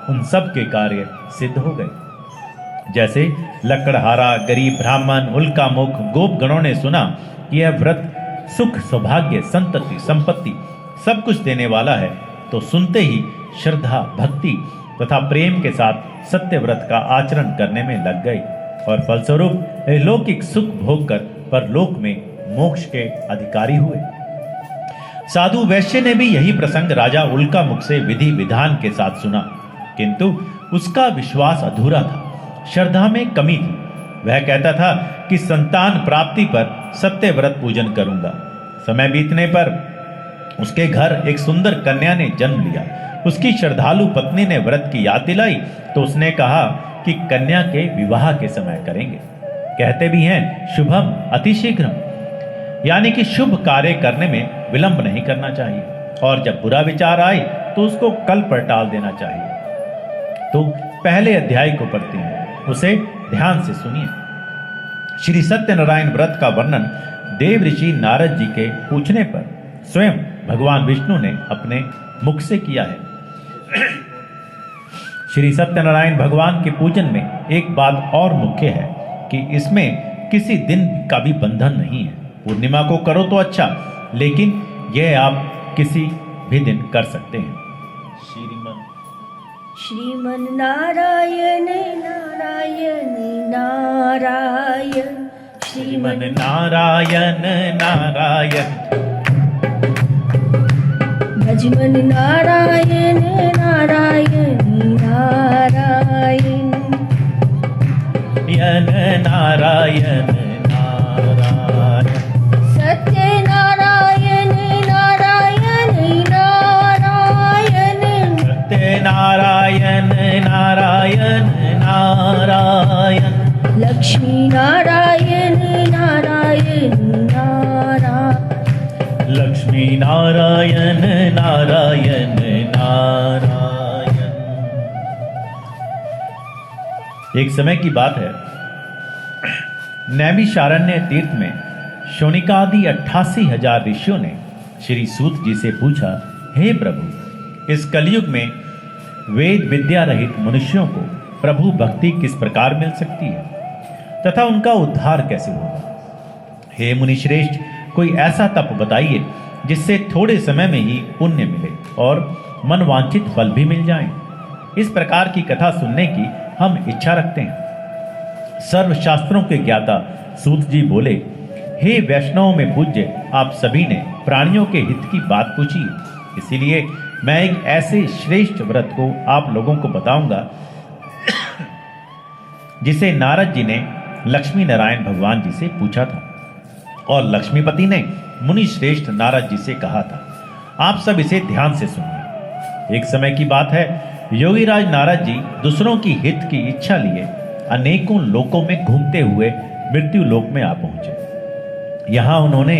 उन सब के कार्य सिद्ध हो गए। जैसे लकड़हारा, गरीब ब्राह्मण, उल्कामुख, गोपगणों ने सुना कि यह व्रत सुख, सौभाग्य, संतति, संपत्ति सब कुछ देने वाला है, तो सुनते ही श्रद्धा, भक्ति तथा प्रेम के साथ सत्य व्रत का आचरण करने में लग गए और फलस्वरूप लौकिक सुख भोग कर परलोक में मोक्ष के अधिकारी हुए। साधु वैश्य ने भी यही प्रसंग राजा उल्कामुख से विधि विधान के साथ सुना, किंतु उसका विश्वास अधूरा था, श्रद्धा में कमी थी। वह कहता था कि संतान प्राप्ति पर सत्य व्रत पूजन करूंगा। समय बीतने पर उसके घर एक सुंदर कन्या ने जन्म लिया। उसकी श्रद्धालु पत्नी ने व्रत की याद दिलाई तो उसने कहा कि कन्या के विवाह के समय करेंगे। कहते भी हैं शुभम अतिशीघ्रम, यानी कि शुभ कार्य करने में विलंब नहीं करना चाहिए, और जब बुरा विचार आए तो उसको कल पर टाल देना चाहिए। तो पहले अध्याय को पढ़ते हैं, उसे ध्यान से सुनिए। श्री सत्यनारायण व्रत का वर्णन देव ऋषि नारद जी के पूछने पर स्वयं भगवान विष्णु ने अपने मुख से किया है। श्री सत्यनारायण भगवान के पूजन में एक बात और मुख्य है कि इसमें किसी दिन का भी बंधन नहीं है। पूर्णिमा को करो तो अच्छा, लेकिन यह आप किसी भी दिन कर सकते हैं। श्रीमन नारायण नारायण नारायण, श्रीमन नारायण नारायण, भजमन नारायण नारायण नारायण, यन नारायण नारायण, सत्य नारायण नारायण नारायण, सत्य नारायण नारायण नारायण, लक्ष्मी नारायण नारायण नारायण, लक्ष्मी नारायण नारायण नारायण। एक समय की बात है, नैमिषारण्य तीर्थ में शोणिकादि 88,000 ऋषियों ने श्री सूत जी से पूछा, हे प्रभु, इस कलयुग में वेद विद्या रहित मनुष्यों को प्रभु भक्ति किस प्रकार मिल सकती है तथा उनका उद्धार कैसे होगा? हे मुनिश्रेष्ठ, कोई ऐसा तप बताइए जिससे थोड़े समय में ही पुण्य मिले और मनवांछित फल भी मिल जाएं। इस प्रकार की कथा सुनने की हम इच्छा रखते हैं। सर्वशास्त्रों के ज्ञाता सूत जी बोले, हे वैष्णवों में पूज्य, आप सभी ने प्राणियों के हित की बात पूछी है, इसीलिए मैं एक ऐसे श्रेष्ठ व्रत को आप लोगों को बताऊंगा जिसे नारद जी ने लक्ष्मी नारायण भगवान जी से पूछा था और लक्ष्मीपति ने मुनि श्रेष्ठ नारद जी से कहा था। आप सब इसे ध्यान से सुनिए। एक समय की बात है, योगीराज नारद जी दूसरों की हित की इच्छा लिए अनेकों लोकों में घूमते हुए मृत्यु लोक में आ पहुंचे। यहाँ उन्होंने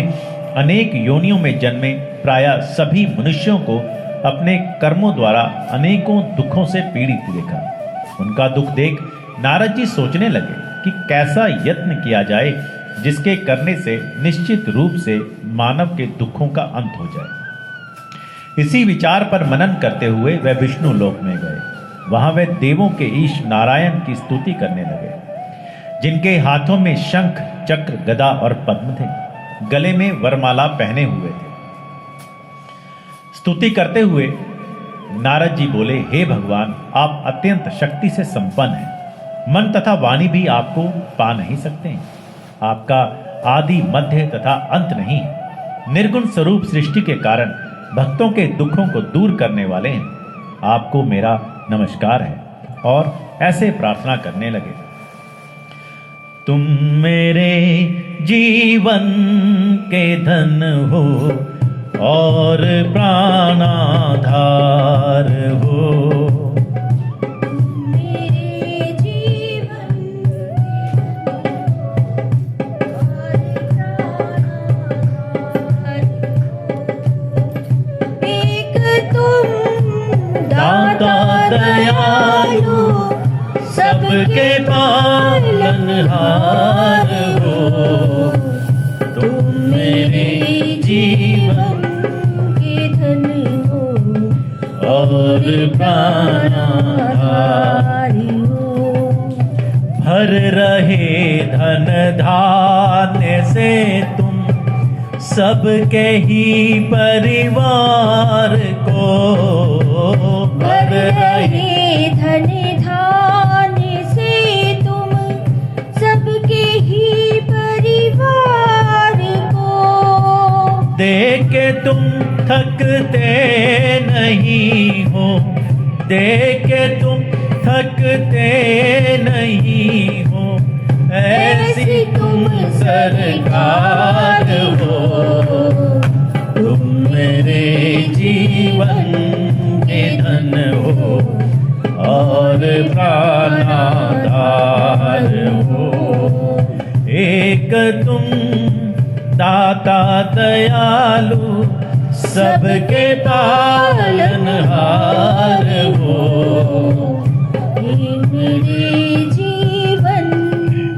अनेक योनियों में जन्मे प्रायः सभी मनुष्यों को अपने कर्मों द्वारा अनेकों दुखों से पीड़ित देखा। उनका दुख देख नारद जी सोचने लगे कि कैसा यत्न किया जाए जिसके करने से निश्चित रूप से मानव के दुखों का अंत हो जाए। इसी विचार पर मनन करते हुए वे विष्णु लोक में गए। वहां वे देवों के ईश नारायण की स्तुति करने लगे, जिनके हाथों में शंख, चक्र, गदा और पद्म थे, गले में वरमाला पहने हुए थे। स्तुति करते हुए नारद जी बोले, हे भगवान, आप अत्यंत शक्ति से संपन्न हैं। मन तथा वाणी भी आपको पा नहीं सकते हैं। आपका आदि, मध्य तथा अंत नहीं है। निर्गुण स्वरूप सृष्टि के कारण भक्तों के दुखों को दूर करने वाले हैं। आपको मेरा नमस्कार है। और ऐसे प्रार्थना करने लगे, तुम मेरे जीवन के धन हो और प्राणाधार हो। मेरे जीवन एक तुम दाता दयालु सबके पालनहार हो। तुम मेरे जीवन के धन हो और प्राणाधारी हो। भर रहे धन धान्य से तुम सबके ही परिवार को। भर रहे धन धान्य से तुम सबके ही परिवार को। देख के तुम थकते नहीं हो, देख के तुम थकते नहीं हो। ऐसी तुम सरकार हो। तुम मेरे जीवन के धन हो और प्राणाधार हो। एक तुम दाता दयालु सबके पालनहार हो। हे मेरे जीवन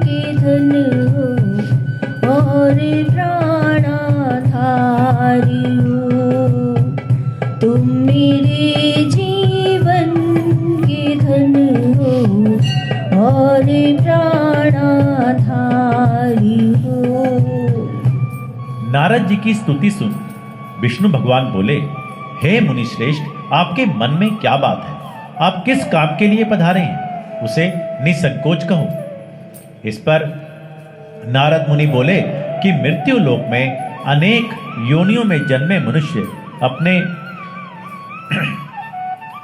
के धन हो और प्राणाधारी हो। तुम मेरे जीवन के धन हो और प्राणाधारी हो। नारद जी की स्तुति सुन विष्णु भगवान बोले, हे मुनि श्रेष्ठ, आपके मन में क्या बात है? आप किस काम के लिए पधारे हैं? उसे निसंकोच कहो। इस पर नारद मुनि बोले कि मृत्यु लोक में अनेक योनियों में जन्मे मनुष्य अपने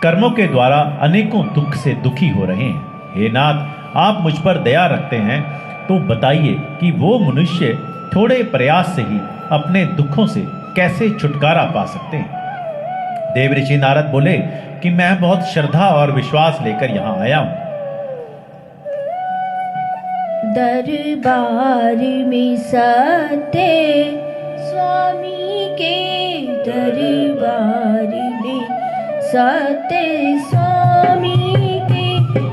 कर्मों के द्वारा अनेकों दुख से दुखी हो रहे हैं। हे नाथ, आप मुझ पर दया रखते हैं तो बताइए कि वो मनुष्य थोड़े प्रयास से ही अपने दुखों से कैसे छुटकारा पा सकते हैं। देव ऋषि नारद बोले कि मैं बहुत श्रद्धा और विश्वास लेकर यहाँ आया हूं। दरबार में सत्य स्वामी के, दरबार में सत्य स्वामी के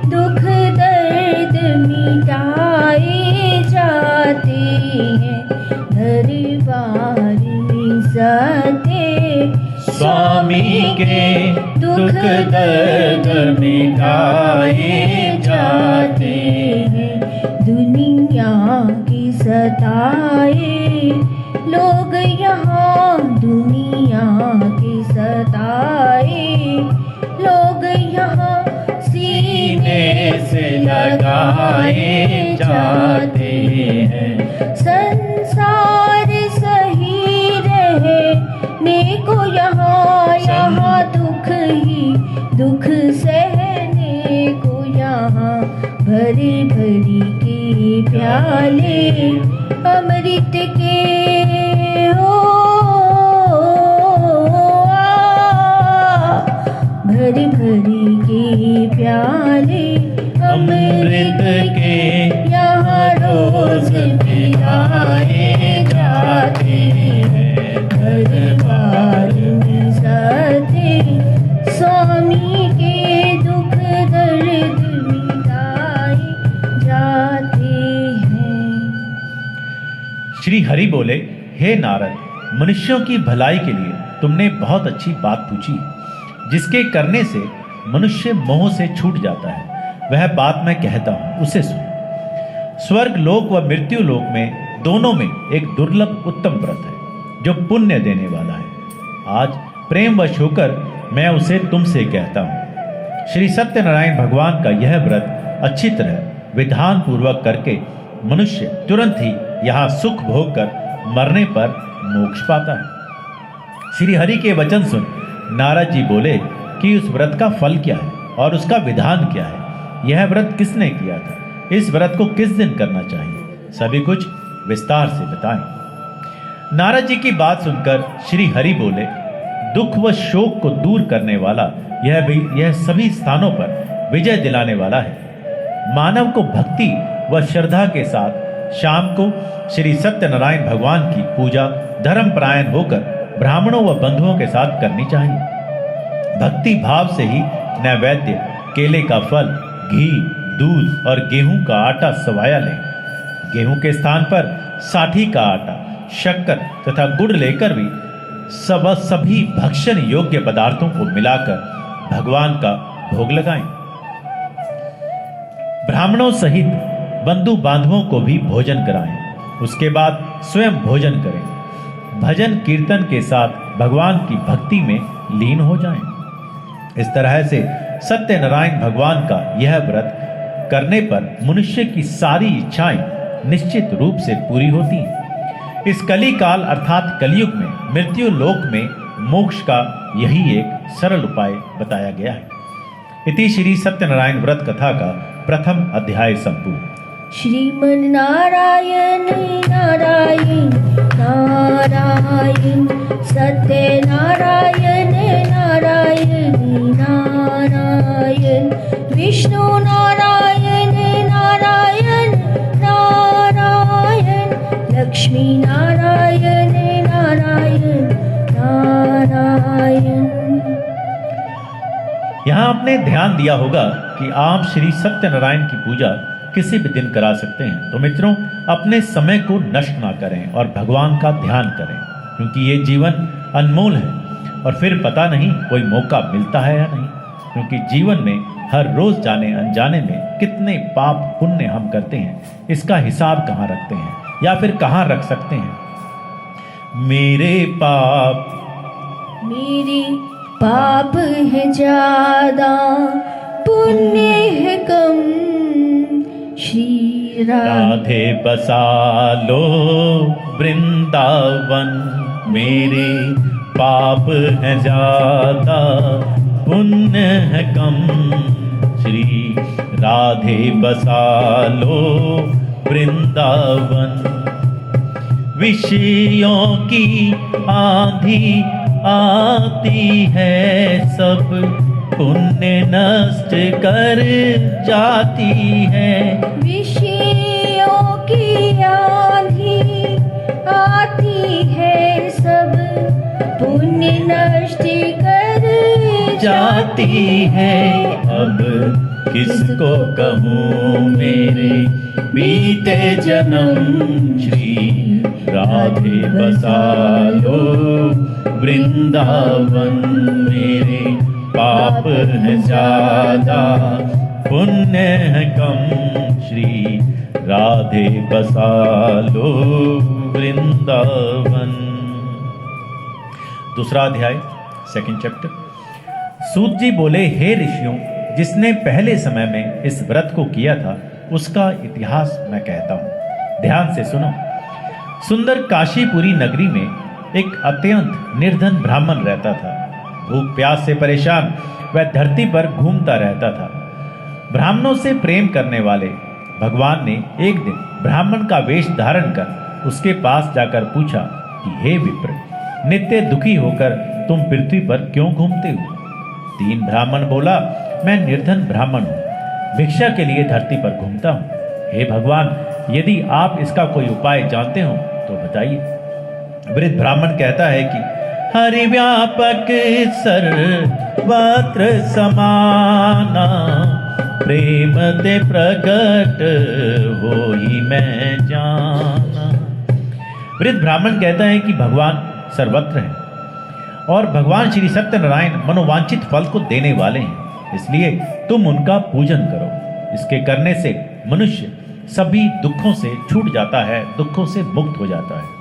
दुख दर्द मिटाए जाते हैं। दरबार में सत्य स्वामी के दुख दर्द मिटाए जाते हैं। दुनिया की सताए लोग यहाँ, दुनिया की सताए लोग यहाँ सीने से लगाए जाते हैं। संसार सही रहने को यहाँ, यहाँ दुख ही दुख सहने को यहाँ भरी भरी के प्याले अमृत के हो भर भरी के प्याले अमृत के यहाँ रोज पिलाए जाते हैं दरबार में जाते स्वामी के दुख दर्द मिटाए जाते हैं। श्री हरि बोले, हे नारद, मनुष्यों की भलाई के लिए तुमने बहुत अच्छी बात पूछी। जिसके करने से मनुष्य मोह से छूट जाता है, वह बात मैं कहता हूं, उसे सुनो। स्वर्ग लोक व मृत्यु लोक में दोनों में एक दुर्लभ उत्तम व्रत है जो पुण्य देने वाला है। आज प्रेमवश होकर मैं उसे तुमसे कहता हूं। श्री सत्यनारायण भगवान का यह व्रत अच्छी तरह विधान पूर्वक करके मनुष्य तुरंत ही यहाँ सुख भोग कर मरने पर मोक्ष पाता है। श्री हरि के वचन सुन नारद जी बोले कि उस व्रत का फल क्या है और उसका विधान क्या है, यह व्रत किसने किया था, इस व्रत को किस दिन करना चाहिए, सभी कुछ विस्तार से बताएं। नारद जी की बात सुनकर श्री हरि बोले, दुख व शोक को दूर करने वाला यह सभी स्थानों पर विजय दिलाने वाला है। मानव को भक्ति व श्रद्धा के साथ शाम को श्री सत्यनारायण भगवान की पूजा धर्मपरायण होकर ब्राह्मणों व बंधुओं के साथ करनी चाहिए। भक्ति भाव से ही नैवेद्य, केले का फल, घी, दूध और गेहूं का आटा सवाया लें। गेहूं के स्थान पर साठी का आटा, शक्कर तथा गुड़ लेकर भी सभी भक्षण योग्य पदार्थों को मिलाकर भगवान का भोग लगाएं। ब्राह्मणों सहित बंधु बांधवों को भी भोजन कराएं। उसके बाद स्वयं भोजन करें। भजन कीर्तन के साथ भगवान की भक्ति में लीन हो जाएं। इस तरह से सत्यनारायण भगवान का यह व्रत करने पर मनुष्य की सारी इच्छाएं निश्चित रूप से पूरी होती हैं। इस कली काल अर्थात कलयुग में मृत्यु लोक में मोक्ष का यही एक सरल उपाय बताया गया है। इति श्री सत्यनारायण व्रत कथा का प्रथम अध्याय संपूर्ण। श्रीमन नारायण नारायण नारायण सत्यनारायण नारायण नारायण विष्णु नारायण नारायण नारायण लक्ष्मी नारायण नारायण नारायण। यहाँ आपने ध्यान दिया होगा कि आप श्री सत्यनारायण की पूजा किसी भी दिन करा सकते हैं। तो मित्रों, अपने समय को नष्ट ना करें और भगवान का ध्यान करें, क्योंकि ये जीवन अनमोल है और फिर पता नहीं कोई मौका मिलता है या नहीं। क्योंकि जीवन में हर रोज जाने अनजाने में कितने पाप पुण्य हम करते हैं, इसका हिसाब कहाँ रखते हैं या फिर कहाँ रख सकते हैं। मेरे पाप है ज्यादा, पुण्य है कम। श्री राधे बसा लो वृंदावन, मेरे पाप है ज्यादा, पुण्य है कम। श्री राधे बसा लो वृंदावन। विषयों की आंधी आती है, सब पुण्य नष्ट कर जाती है। विषयों की आंधी आती है, सब पुण्य नष्ट कर जाती है। अब किसको कहूँ मेरे बीते जन्म, श्री राधे बसा लो वृंदावन। मेरे पाप है ज्यादा, पुण्य है कम। श्री राधे बसा लो वृंदावन। दूसरा अध्याय, सेकंड चैप्टर। सूत जी बोले, हे ऋषियों, जिसने पहले समय में इस व्रत को किया था उसका इतिहास मैं कहता हूं, ध्यान से सुनो। सुंदर काशीपुरी नगरी में एक अत्यंत निर्धन ब्राह्मण रहता था। भूख प्यास से परेशान वह धरती पर घूमता रहता था। ब्राह्मणों से प्रेम करने वाले भगवान ने एक दिन ब्राह्मण का वेश धारण कर उसके पास जाकर पूछा कि हे विप्र, नित्य दुखी होकर तुम पृथ्वी पर क्यों घूमते हो? दीन ब्राह्मण बोला, मैं निर्धन ब्राह्मण हूँ, भिक्षा के लिए धरती पर घूमता हूँ। हे भगवान, यदि आप इसका कोई उपाय जानते हो तो बताइए। वृद्ध ब्राह्मण कहता है कि हरि व्यापक सर्वत्र समाना, प्रेम ते प्रकट होई मैं जाना। वृद्ध ब्राह्मण कहता है कि भगवान सर्वत्र है और भगवान श्री सत्यनारायण मनोवांछित फल को देने वाले हैं, इसलिए तुम उनका पूजन करो। इसके करने से मनुष्य सभी दुखों से छूट जाता है, दुखों से मुक्त हो जाता है।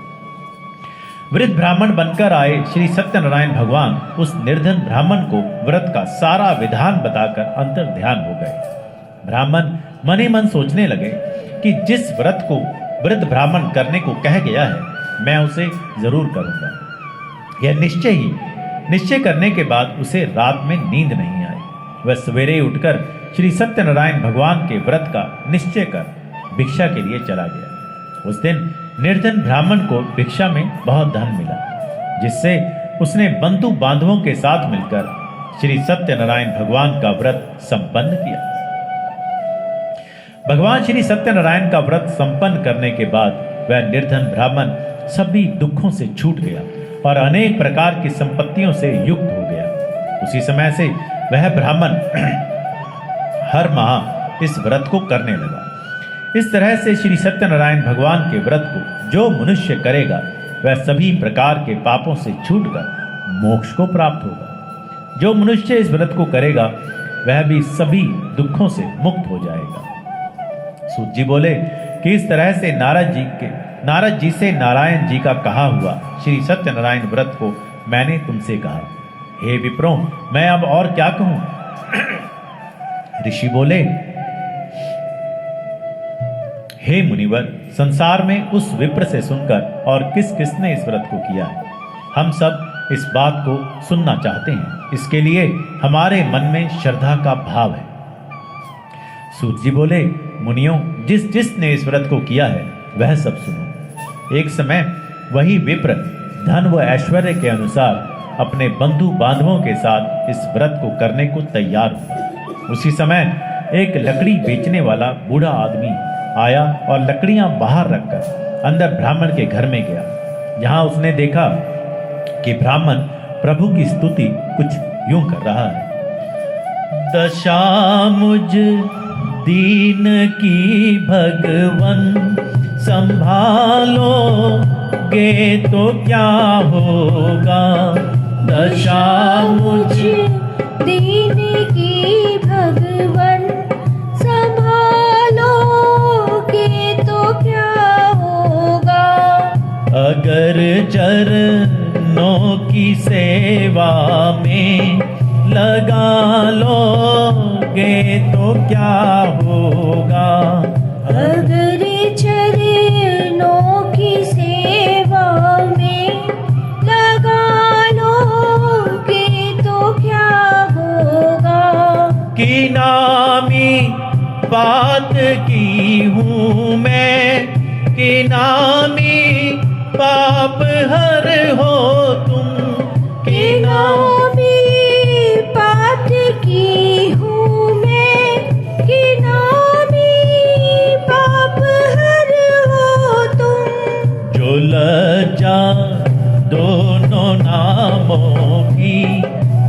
वृद्ध ब्राह्मण बनकर आए श्री सत्यनारायण भगवान उस निर्धन ब्राह्मण को व्रत का सारा विधान बताकर अंतर ध्यान हो गए। ब्राह्मण मन ही मन सोचने लगे कि जिस व्रत को वृद्ध ब्राह्मण करने को कह गया है, मैं उसे जरूर करूंगा। यह निश्चय करने के बाद उसे रात में नींद नहीं आई। वह सवेरे उठकर श्री सत्यनारायण भगवान के व्रत का निश्चय कर भिक्षा के लिए चला गया। उस दिन निर्धन ब्राह्मण को भिक्षा में बहुत धन मिला, जिससे उसने बंधु बांधवों के साथ मिलकर श्री सत्यनारायण भगवान का व्रत संपन्न किया। भगवान श्री सत्यनारायण का व्रत संपन्न करने के बाद वह निर्धन ब्राह्मण सभी दुखों से छूट गया और अनेक प्रकार की संपत्तियों से युक्त हो गया। उसी समय से वह ब्राह्मण हर माह इस व्रत को करने लगा। इस तरह से श्री सत्यनारायण भगवान के व्रत को जो मनुष्य करेगा वह सभी प्रकार के पापों से छूटकर मोक्ष को प्राप्त होगा। जो मनुष्य इस व्रत को करेगा वह भी सभी दुखों से मुक्त हो जाएगा। सूत जी बोले कि इस तरह से नारद जी से नारायण जी का कहा हुआ श्री सत्यनारायण व्रत को मैंने तुमसे कहा। हे विप्रों, मैं अब और क्या कहूं? ऋषि बोले, हे मुनिवर, संसार में उस विप्र से सुनकर और किस किसने इस व्रत को किया है, हम सब इस बात को सुनना चाहते हैं। इसके लिए हमारे मन में श्रद्धा का भाव है। सूत जी बोले, मुनियों, जिसने इस व्रत को किया है वह सब सुनो। एक समय वही विप्र धन व ऐश्वर्य के अनुसार अपने बंधु बांधवों के साथ इस व्रत को करने को तैयार हुआ। उसी समय एक लकड़ी बेचने वाला बूढ़ा आदमी आया और लकड़ियां बाहर रखकर अंदर ब्राह्मण के घर में गया। जहां उसने देखा कि ब्राह्मण प्रभु की स्तुति कुछ यूं कर रहा है। दशा मुझ दीन की भगवन संभालोगे तो क्या होगा। दशा मुझ दीन की भगवन अगर चरणों की सेवा में लगा लोगे तो क्या होगा। अगर चरणों की सेवा में लगा लोगे तो क्या होगा। कि नामी बात की हूँ मैं, कि नामी पाप हर हो तुम। कि नामी बात की हूँ मैं, कि नामी पाप हर हो तुम। जो लज्जा दोनों नामों की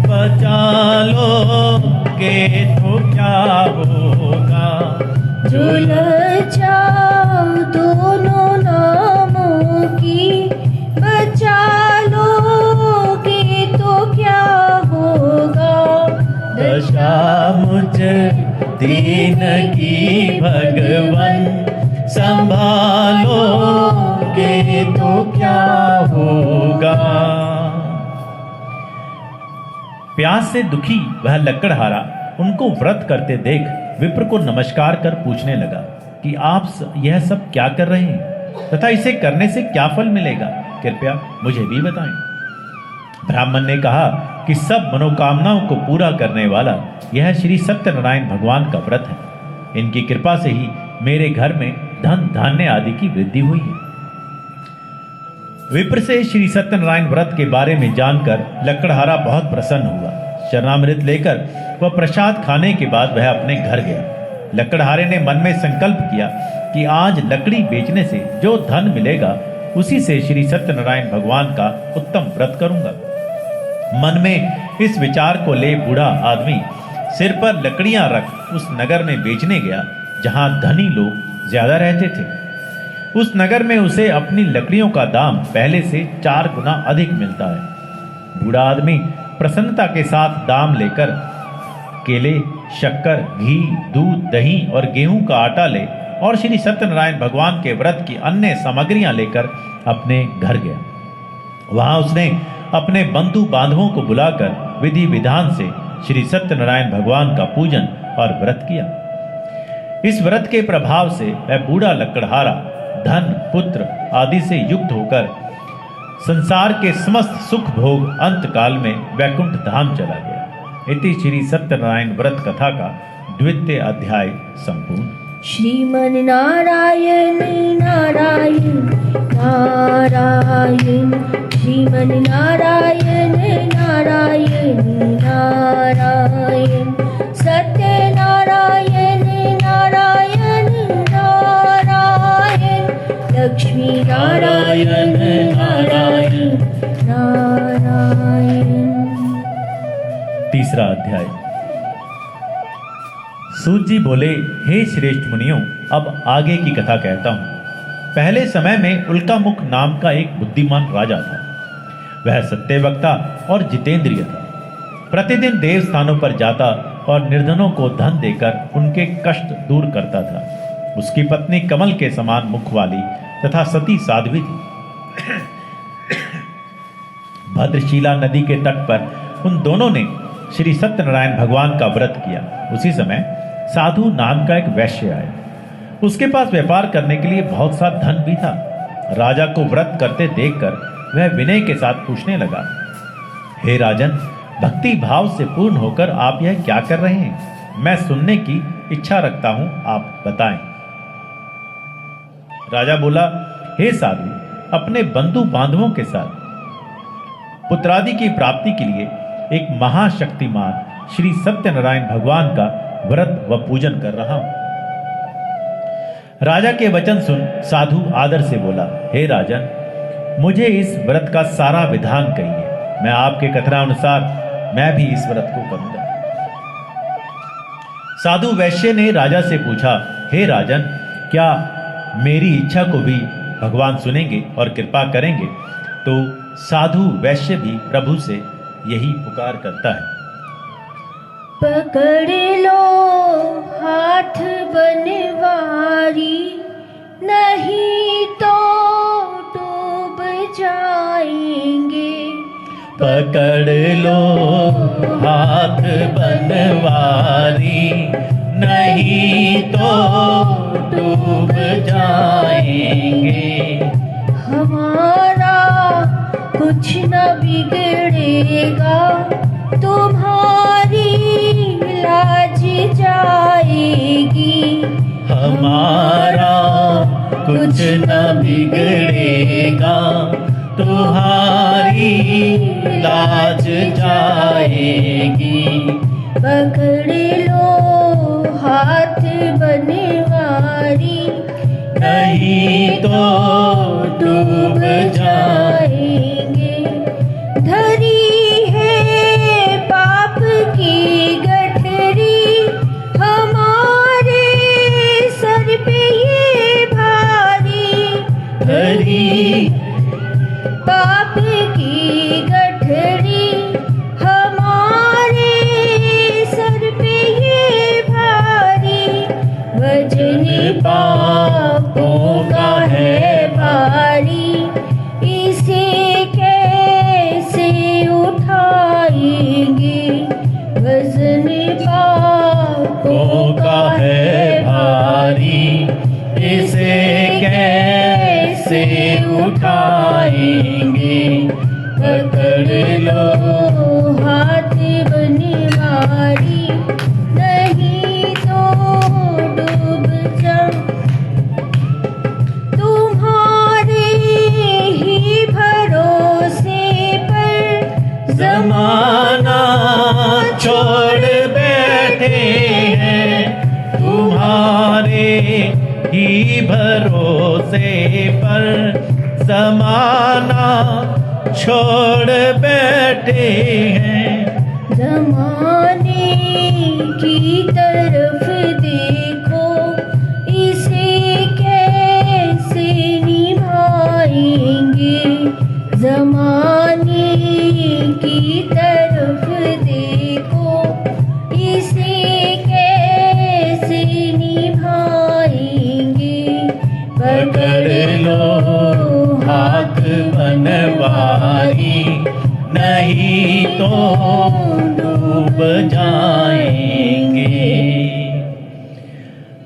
बचा लोगे तो क्या होगा। जो लज्जा दोनों नामों की बचा लोगे तो क्या होगा। दशा मुझ दीन की भगवन संभालोगे तो क्या होगा। प्यास से दुखी वह लकड़हारा उनको व्रत करते देख विप्र को नमस्कार कर पूछने लगा कि आप यह सब क्या कर रहे हैं तथा इसे करने से क्या फल मिलेगा, कृपया मुझे भी बताएं। ब्राह्मण ने कहा कि सब मनोकामनाओं को पूरा करने वाला यह श्री सत्यनारायण भगवान का व्रत है। इनकी कृपा से ही मेरे घर में धन धान्य आदि की वृद्धि हुई है। विप्र से श्री सत्यनारायण व्रत के बारे में जानकर लकड़हारा बहुत प्रसन्न हुआ। चरणामृत लेकर वह प्रसाद खाने के बाद वह अपने घर गया। लकड़हारे ने मन में संकल्प किया कि आज लकड़ी बेचने से जो धन मिलेगा उसी से श्री सत्यनारायण भगवान का उत्तम व्रत करूंगा। मन में इस विचार को ले बूढ़ा आदमी सिर पर लकड़ियां रख उस नगर में बेचने गया जहां धनी लोग ज्यादा रहते थे। उस नगर में उसे अपनी लकड़ियों का दाम पहले से 4 गुना अधिक मिलता है। बूढ़ा आदमी प्रसन्नता के साथ दाम लेकर केले, शक्कर, घी, दूध, दही और गेहूं का आटा ले और श्री सत्यनारायण भगवान के व्रत की अन्य सामग्रियां लेकर अपने घर गया। वहां उसने अपने बंधु बांधवों को बुलाकर विधि विधान से श्री सत्यनारायण भगवान का पूजन और व्रत किया। इस व्रत के प्रभाव से वह बूढ़ा लकड़हारा धन, पुत्र आदि से युक्त होकर संसार के समस्त सुख भोग अंत काल में वैकुंठ धाम चला गया। इति श्री सत्यनारायण व्रत कथा का 2वां अध्याय संपूर्ण। श्रीमन नारायण नारायण नारायण, श्रीमन नारायण नारायण नारायण, सत्यनारायण नारायण नारायण, लक्ष्मी नारायण नारायण नारायण। 3 अध्याय। सूत जी बोले, हे श्रेष्ठ मुनियों, अब आगे की कथा कहता हूं। पहले समय में उल्कामुख नाम का एक बुद्धिमान राजा था। वह सत्यवक्ता और जितेंद्रिय था। प्रतिदिन देव स्थानों पर जाता और निर्धनों को धन देकर उनके कष्ट दूर करता था। उसकी पत्नी कमल के समान मुख वाली तथा सती साध्वी थी। भद्रशीला नदी के तट पर उन दोनों ने श्री सत्यनारायण भगवान का व्रत किया। उसी समय साधु नाम का एक वैश्य आया। उसके पास व्यापार करने के लिए बहुत सा धन भी था। राजा को व्रत करते देखकर वह विनय के साथ पूछने लगा, हे राजन, भक्ति भाव से पूर्ण होकर आप यह क्या कर रहे हैं? मैं सुनने की इच्छा रखता हूं, आप बताएं। राजा बोला, हे साधु, अपने बंधु बांधवों के साथ पुत्रादि की प्राप्ति के लिए एक महाशक्तिमान श्री सत्यनारायण भगवान का व्रत व पूजन कर रहा हूं। राजा के वचन सुन साधु आदर से बोला, हे राजन, मुझे इस व्रत का सारा विधान कहिए। मैं आपके कथनानुसार मैं भी इस व्रत को करूंगा। साधु वैश्य ने राजा से पूछा, हे राजन, क्या मेरी इच्छा को भी भगवान सुनेंगे और कृपा करेंगे? तो साधु वैश्य भी प्रभु से यही पुकार करता है, पकड़ लो हाथ बनवारी, नहीं तो डूब जाएंगे। पकड़ लो हाथ बनवारी, नहीं तो डूब जाएंगे। हमारा कुछ न बिगड़ेगा, तुम्हारी लाज जाएगी। हमारा कुछ न बिगड़ेगा, तुम्हारी लाज जाएगी। पकड़ लो हाथ बनवारी, नहीं तो डूब जाएंगे। धरी है पाप की गठरी, हमारे सर पे ये भारी। धरी पाप की गठरी, हमारे सर पे ये भारी। वजन पापों का है भारी, इसे कैसे उठाएंगे? वजन पापों का है भारी, इसे कैसे उठाएंगे? पकड़ लो हाथ बनवारी, नहीं तो डूब जाओ। ही भरोसे पर जमाना छोड़ बैठे हैं। जमाने की तरफ देखो, इसे कैसे निभाएंगे। जमाने की तरफ देखो, इसे कैसे निभाएंगे। पकड़ लो हाथ बनवारी, नहीं तो डूब जाएंगे।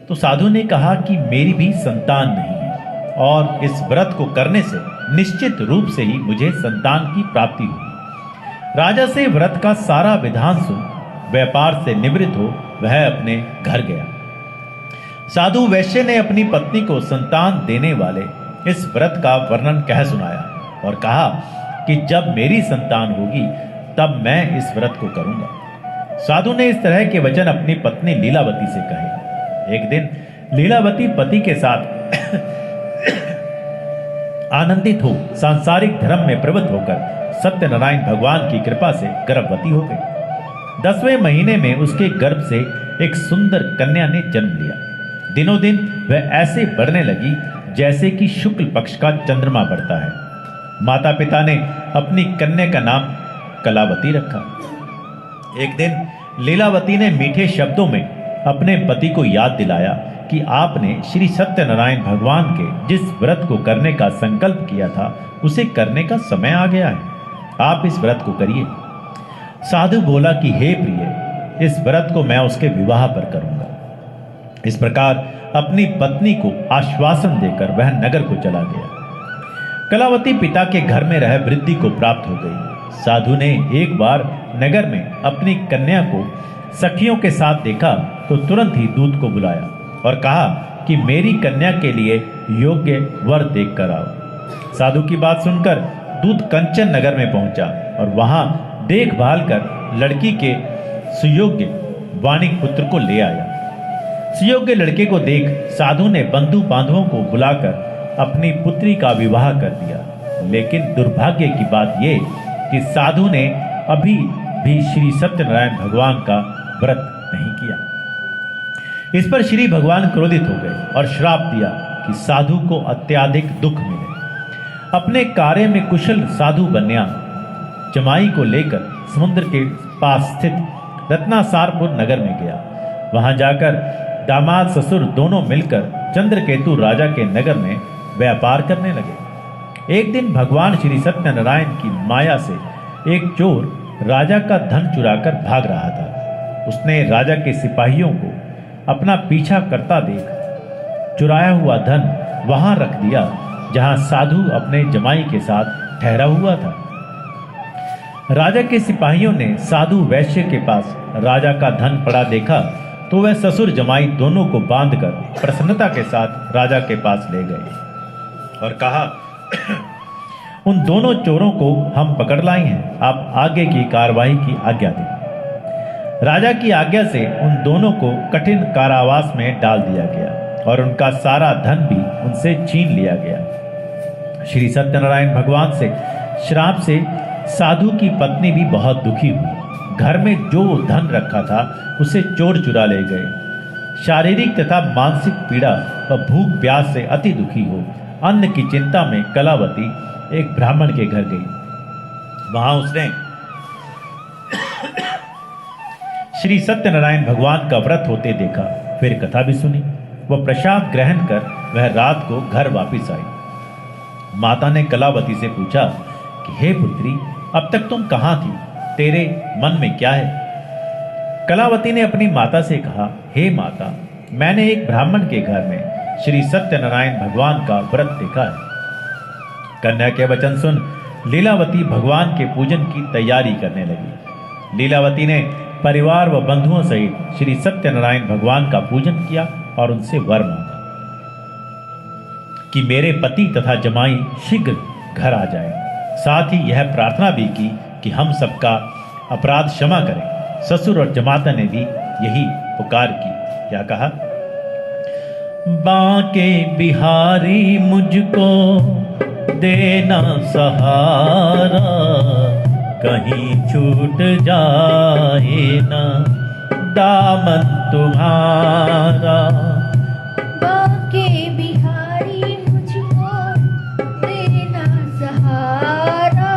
तो साधु ने कहा कि मेरी भी संतान नहीं है और इस व्रत को करने से निश्चित रूप से ही मुझे संतान की प्राप्ति होगी। राजा से व्रत का सारा विधान सुन व्यापार से निवृत्त हो वह अपने घर गया। साधु वैश्य ने अपनी पत्नी को संतान देने वाले इस व्रत का वर्णन कह सुनाया और कहा कि जब मेरी संतान होगी तब मैं इस व्रत को करूंगा। साधु ने इस तरह के वचन अपनी पत्नी लीलावती से कहे। एक दिन लीलावती पति के साथ आनंदित हो सांसारिक धर्म में प्रवृत्त होकर सत्यनारायण भगवान की कृपा से गर्भवती हो गई। 10वें महीने में उसके गर्भ से एक सुंदर कन्या ने जन्म लिया। दिनों दिन वह ऐसे बढ़ने लगी जैसे कि शुक्ल पक्ष का चंद्रमा बढ़ता है। माता पिता ने अपनी कन्या का नाम कलावती रखा। एक दिन लीलावती ने मीठे शब्दों में अपने पति को याद दिलाया कि आपने श्री सत्यनारायण भगवान के जिस व्रत को करने का संकल्प किया था उसे करने का समय आ गया है, आप इस व्रत को करिए। साधु बोला कि हे प्रिय, इस व्रत को मैं उसके विवाह पर करूंगा। इस प्रकार अपनी पत्नी को आश्वासन देकर वह नगर को चला गया। कलावती पिता के घर में रह वृद्धि को प्राप्त हो गई। साधु ने एक बार नगर में अपनी कन्या को सखियों के साथ देखा तो तुरंत ही दूत को बुलाया और कहा कि मेरी कन्या के लिए योग्य वर देख कर आओ। साधु की बात सुनकर दूत कंचन नगर में पहुंचा और वहां देखभाल कर लड़की के सुयोग्य वाणिक पुत्र को ले आया। सुयोग्य लड़के को देख साधु ने बंधु बांधवों को बुलाकर अपनी पुत्री का विवाह कर दिया। लेकिन दुर्भाग्य की बात यह कि साधु ने अभी भी श्री सत्यनारायण भगवान का व्रत नहीं किया। इस पर श्री भगवान क्रोधित हो गए और श्राप दिया कि साधु को अत्याधिक दुख मिले। अपने कार्य में कुशल साधु बन्या जमाई को लेकर समुद्र के पास स्थित रत्नासारपुर नगर में गया। वहां जाकर दामाद ससुर दोनों मिलकर चंद्रकेतु राजा के नगर में व्यापार करने लगे। एक दिन भगवान श्री सत्यनारायण की माया से एक चोर राजा का धन चुराकर भाग रहा था। उसने राजा के सिपाहियों को अपना पीछा करता देख चुराया हुआ धन वहां रख दिया जहां साधु अपने जमाई के साथ ठहरा हुआ था। राजा के सिपाहियों ने साधु वैश्य के पास राजा का धन पड़ा देखा तो वह ससुर जमाई दोनों को बांधकर प्रसन्नता के साथ राजा के पास ले गए और कहा, उन दोनों चोरों को हम पकड़ लाए हैं, आप आगे की कार्रवाई की आज्ञा दें। राजा की आज्ञा से उन दोनों को कठिन कारावास में डाल दिया गया और उनका सारा धन भी उनसे छीन लिया गया। श्री सत्यनारायण भगवान से श्राप से साधु की पत्नी भी बहुत दुखी हुई। घर में जो धन रखा था उसे चोर चुरा ले गए। शारीरिक तथा मानसिक पीड़ा व भूख प्यास से अति दुखी हो अन्न की चिंता में कलावती एक ब्राह्मण के घर गई। वहां उसने श्री सत्यनारायण भगवान का व्रत होते देखा, फिर कथा भी सुनी। वह प्रसाद ग्रहण कर वह रात को घर वापस आई। माता ने कलावती से पूछा कि हे पुत्री, अब तक तुम कहां थी, तेरे मन में क्या है? कलावती ने अपनी माता से कहा, हे माता, मैंने एक ब्राह्मण के घर में श्री सत्यनारायण भगवान का व्रत देखा है। कन्या के वचन सुन लीलावती भगवान के पूजन की तैयारी करने लगी। लीलावती ने परिवार व बंधुओं सहित श्री सत्यनारायण भगवान का पूजन किया और उनसे वर मांगा कि मेरे पति तथा जमाई शीघ्र घर आ जाए। साथ ही यह प्रार्थना भी की कि हम सबका अपराध क्षमा करें। ससुर और जमाता ने भी यही पुकार की। क्या कहा? बांके बिहारी मुझको देना सहारा, कहीं छूट जाए ना दामन तुम्हारा। बांके बिहारी मुझको देना सहारा,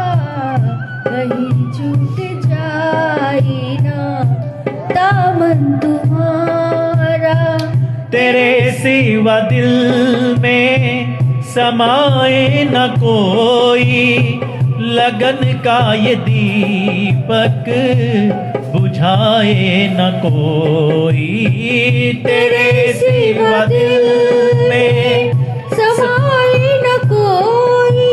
कहीं छूट जाए ना दामन तुम्हारा। तेरे सिवा दिल में समाए न कोई, लगन का ये दीपक बुझाए न कोई। तेरे सिवा दिल में समाए न कोई,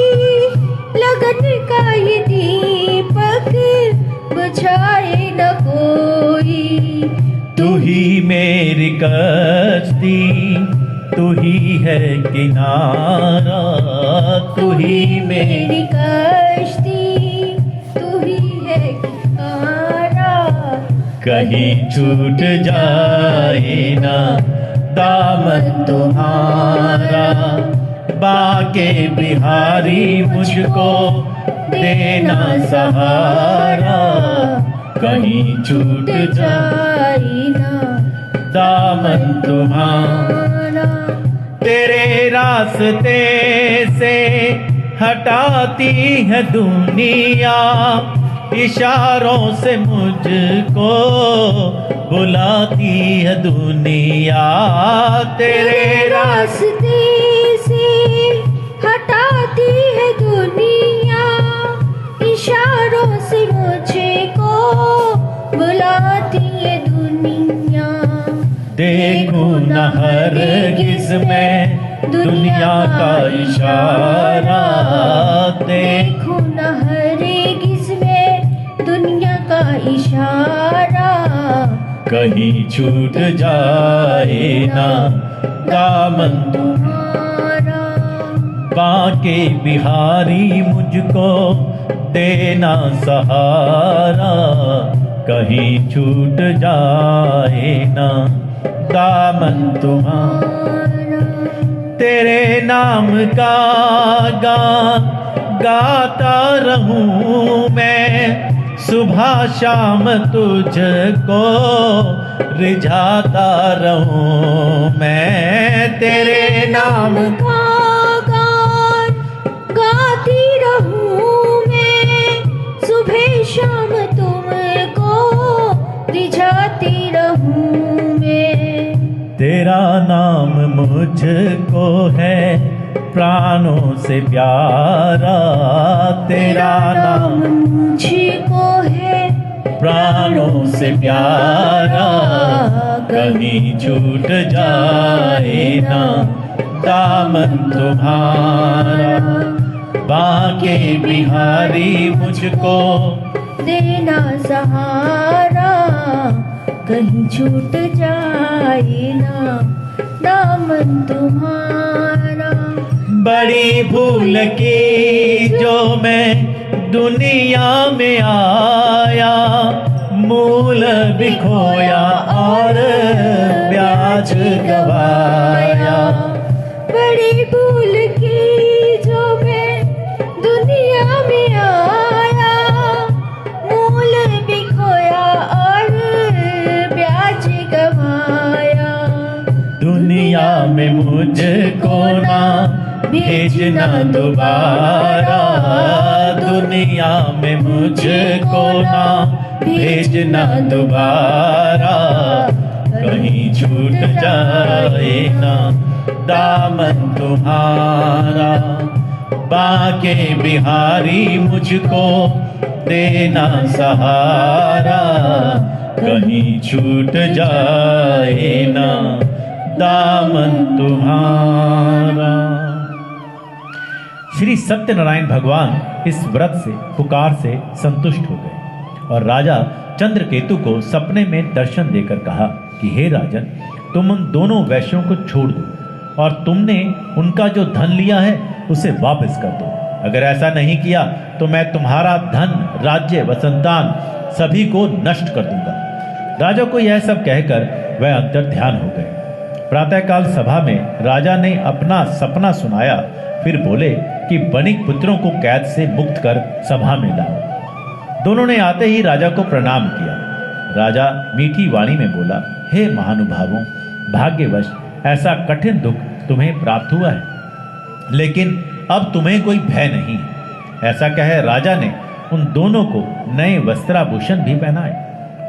लगन का ये दीपक बुझाए न कोई। तू ही मेरी कश्ती, तू ही है किनारा, तू ही मेरी कश्ती, तू ही है किनारा। कहीं छूट जाए ना दामन तुम्हारा। बांके बिहारी मुझको देना सहारा, कहीं छूट जाए ना दामन तुम्हारा। तेरे रास्ते से हटाती है दुनिया, इशारों से मुझको बुलाती है दुनिया। तेरे रास्ते से हटाती है दुनिया, इशारों से मुझको बुलाती है दुनिया। देखूं न हरगिज़ मैं दुनिया का इशारा, देखूं न हरगिज़ में दुनिया का इशारा। कहीं छूट जाए ना दामन तुम्हारा। बांके बिहारी मुझको देना सहारा, कहीं छूट जाए ना दामन तुम्हारा। तेरे नाम का गान गाता रहूं मैं, सुबह शाम तुझको रिझाता रहूं मैं। तेरे नाम का गान गाती रहूं मैं, सुबह शाम तुमको रिझाती रहूं मैं। तेरा नाम मुझको है प्राणों से प्यारा, तेरा नाम मुझको है प्राणों से प्यारा। कहीं छूट जाए ना दामन तुम्हारा। बांके बिहारी मुझको देना सहारा, कहीं छूट जाए ना दामन तुम्हारा। बड़ी भूल की जो मैं दुनिया में आया, मूल भी खोया और ब्याज गवाया। बड़ी भूल की जो मैं दुनिया में आया, मूल भी खोया और ब्याज गवाया। दुनिया में मुझको ना भेजना दोबारा, दुनिया में मुझको ना भेजना दोबारा। कहीं छूट जाए ना दामन तुम्हारा। बांके बिहारी मुझको देना सहारा, कहीं छूट जाए ना दामन तुम्हारा। श्री सत्यनारायण भगवान इस व्रत से पुकार से संतुष्ट हो गए और राजा चंद्रकेतु को सपने में दर्शन देकर कहा कि हे राजन, तुम उन दोनों वैश्यों को छोड़ दो और तुमने उनका जो धन लिया है उसे वापस कर दो। अगर ऐसा नहीं किया तो मैं तुम्हारा धन, राज्य व संतान सभी को नष्ट कर दूंगा। राजा को यह सब कहकर वह अंतर ध्यान हो गए प्रातःकाल सभा में राजा ने अपना सपना सुनाया, फिर बोले कि बणिक पुत्रों को कैद से मुक्त कर सभा में लाओ। दोनों ने आते ही राजा को प्रणाम किया। राजा मीठी वाणी में बोला, हे महानुभावों, भाग्यवश ऐसा कठिन दुख तुम्हें प्राप्त हुआ है, लेकिन अब तुम्हें कोई भय नहीं है। ऐसा कहे राजा ने उन दोनों को नए वस्त्राभूषण भी पहनाए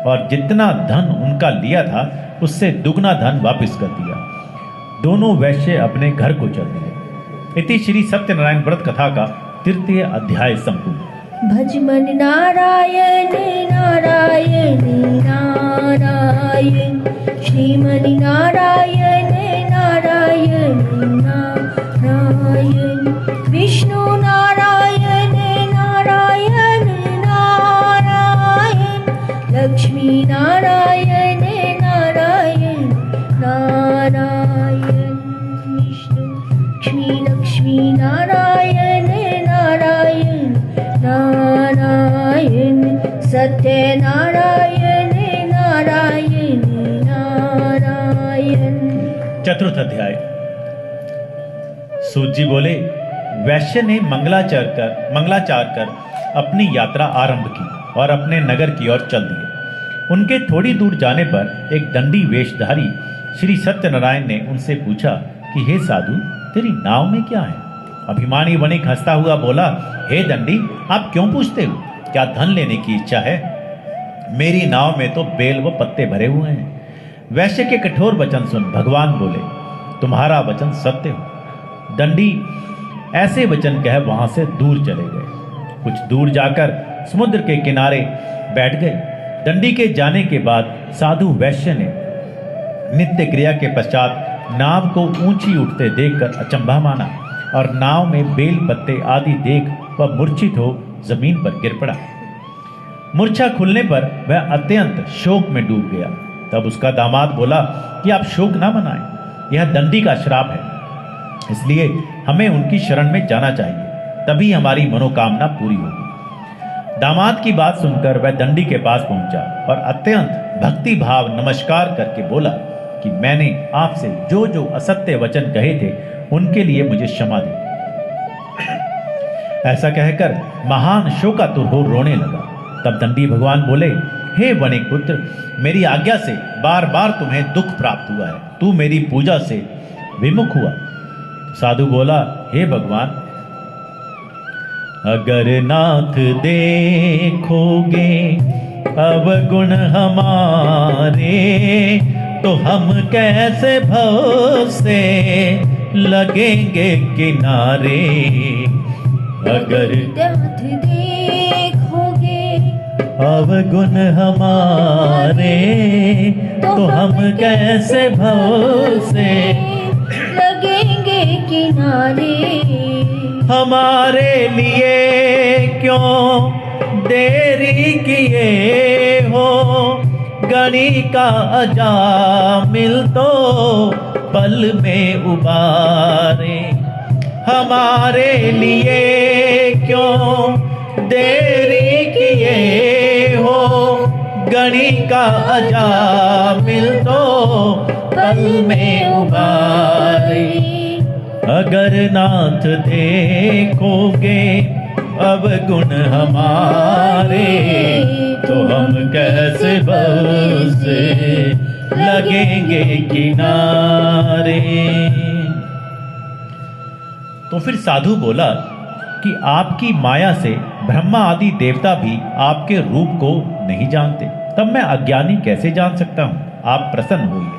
और जितना धन उनका लिया था उससे दुगना धन वापस कर दिया। दोनों वैश्य अपने घर को चल दिए। इति श्री सत्यनारायण व्रत कथा का 3य अध्याय संपूर्ण। भज मन नारायण नारायण नारायण, श्रीमन नारायण नारायण नारायण, विष्णु नारायण नारायण नारायण, लक्ष्मी नारायण नारायण नारायण, विष्णु लक्ष्मी लक्ष्मी नारायण नारायण नारायण, सत्यनारायण नारायण नारायण। चतुर्थ अध्याय। सूत जी बोले, वैश्य ने मंगलाचार कर अपनी यात्रा आरंभ की और अपने नगर की ओर चल दिए। उनके थोड़ी दूर जाने पर एक दंडी वेशधारी श्री सत्यनारायण ने उनसे पूछा कि हे साधु, तेरी नाव में क्या है? अभिमानी वणिक हंसता हुआ बोला, हे दंडी, आप क्यों पूछते हो? क्या धन लेने की इच्छा है? मेरी नाव में तो बेल व पत्ते भरे हुए हैं। वैश्य के कठोर वचन सुन भगवान बोले, तुम्हारा वचन सत्य हो। दंडी ऐसे वचन कह वहां से दूर चले गए। कुछ दूर जाकर समुद्र के किनारे बैठ गए। दंडी के जाने के बाद साधु वैश्य ने नित्य क्रिया के पश्चात नाव को ऊंची उठते देखकर अचंभा माना और नाव में बेल पत्ते आदि देख वह मूर्छित हो जमीन पर गिर पड़ा। मूर्छा खुलने पर वह अत्यंत शोक में डूब गया। तब उसका दामाद बोला कि आप शोक ना मनाएं, यह दंडी का श्राप है, इसलिए हमें उनकी शरण में जाना चाहिए, तभी हमारी मनोकामना पूरी होगी। दामाद की बात सुनकर वह दंडी के पास पहुंचा और अत्यंत भक्ति भाव नमस्कार करके बोला कि मैंने आपसे जो जो असत्य वचन कहे थे उनके लिए मुझे क्षमा दे। ऐसा कहकर महान शोकातुर हो रोने लगा। तब दंडी भगवान बोले, हे वणिक पुत्र, मेरी आज्ञा से बार बार तुम्हें दुख प्राप्त हुआ है, तू मेरी पूजा से विमुख हुआ। साधु बोला, हे भगवान, अगर नाथ देखोगे अवगुण हमारे, तो हम कैसे भव से लगेंगे किनारे। अगर नाथ देखोगे अवगुण हमारे, तो हम कैसे भव से लगेंगे किनारे। हमारे लिए क्यों देरी किए हो, गणी का अजामिल तो पल में उबारे। हमारे लिए क्यों देरी किए हो, गणी का अजामिल तो पल में उबारे। अगर नाथ देखोगे अवगुण हमारे, तो हम कैसे भव से लगेंगे किनारे। तो फिर साधु बोला कि आपकी माया से ब्रह्मा आदि देवता भी आपके रूप को नहीं जानते, तब मैं अज्ञानी कैसे जान सकता हूं? आप प्रसन्न होइए।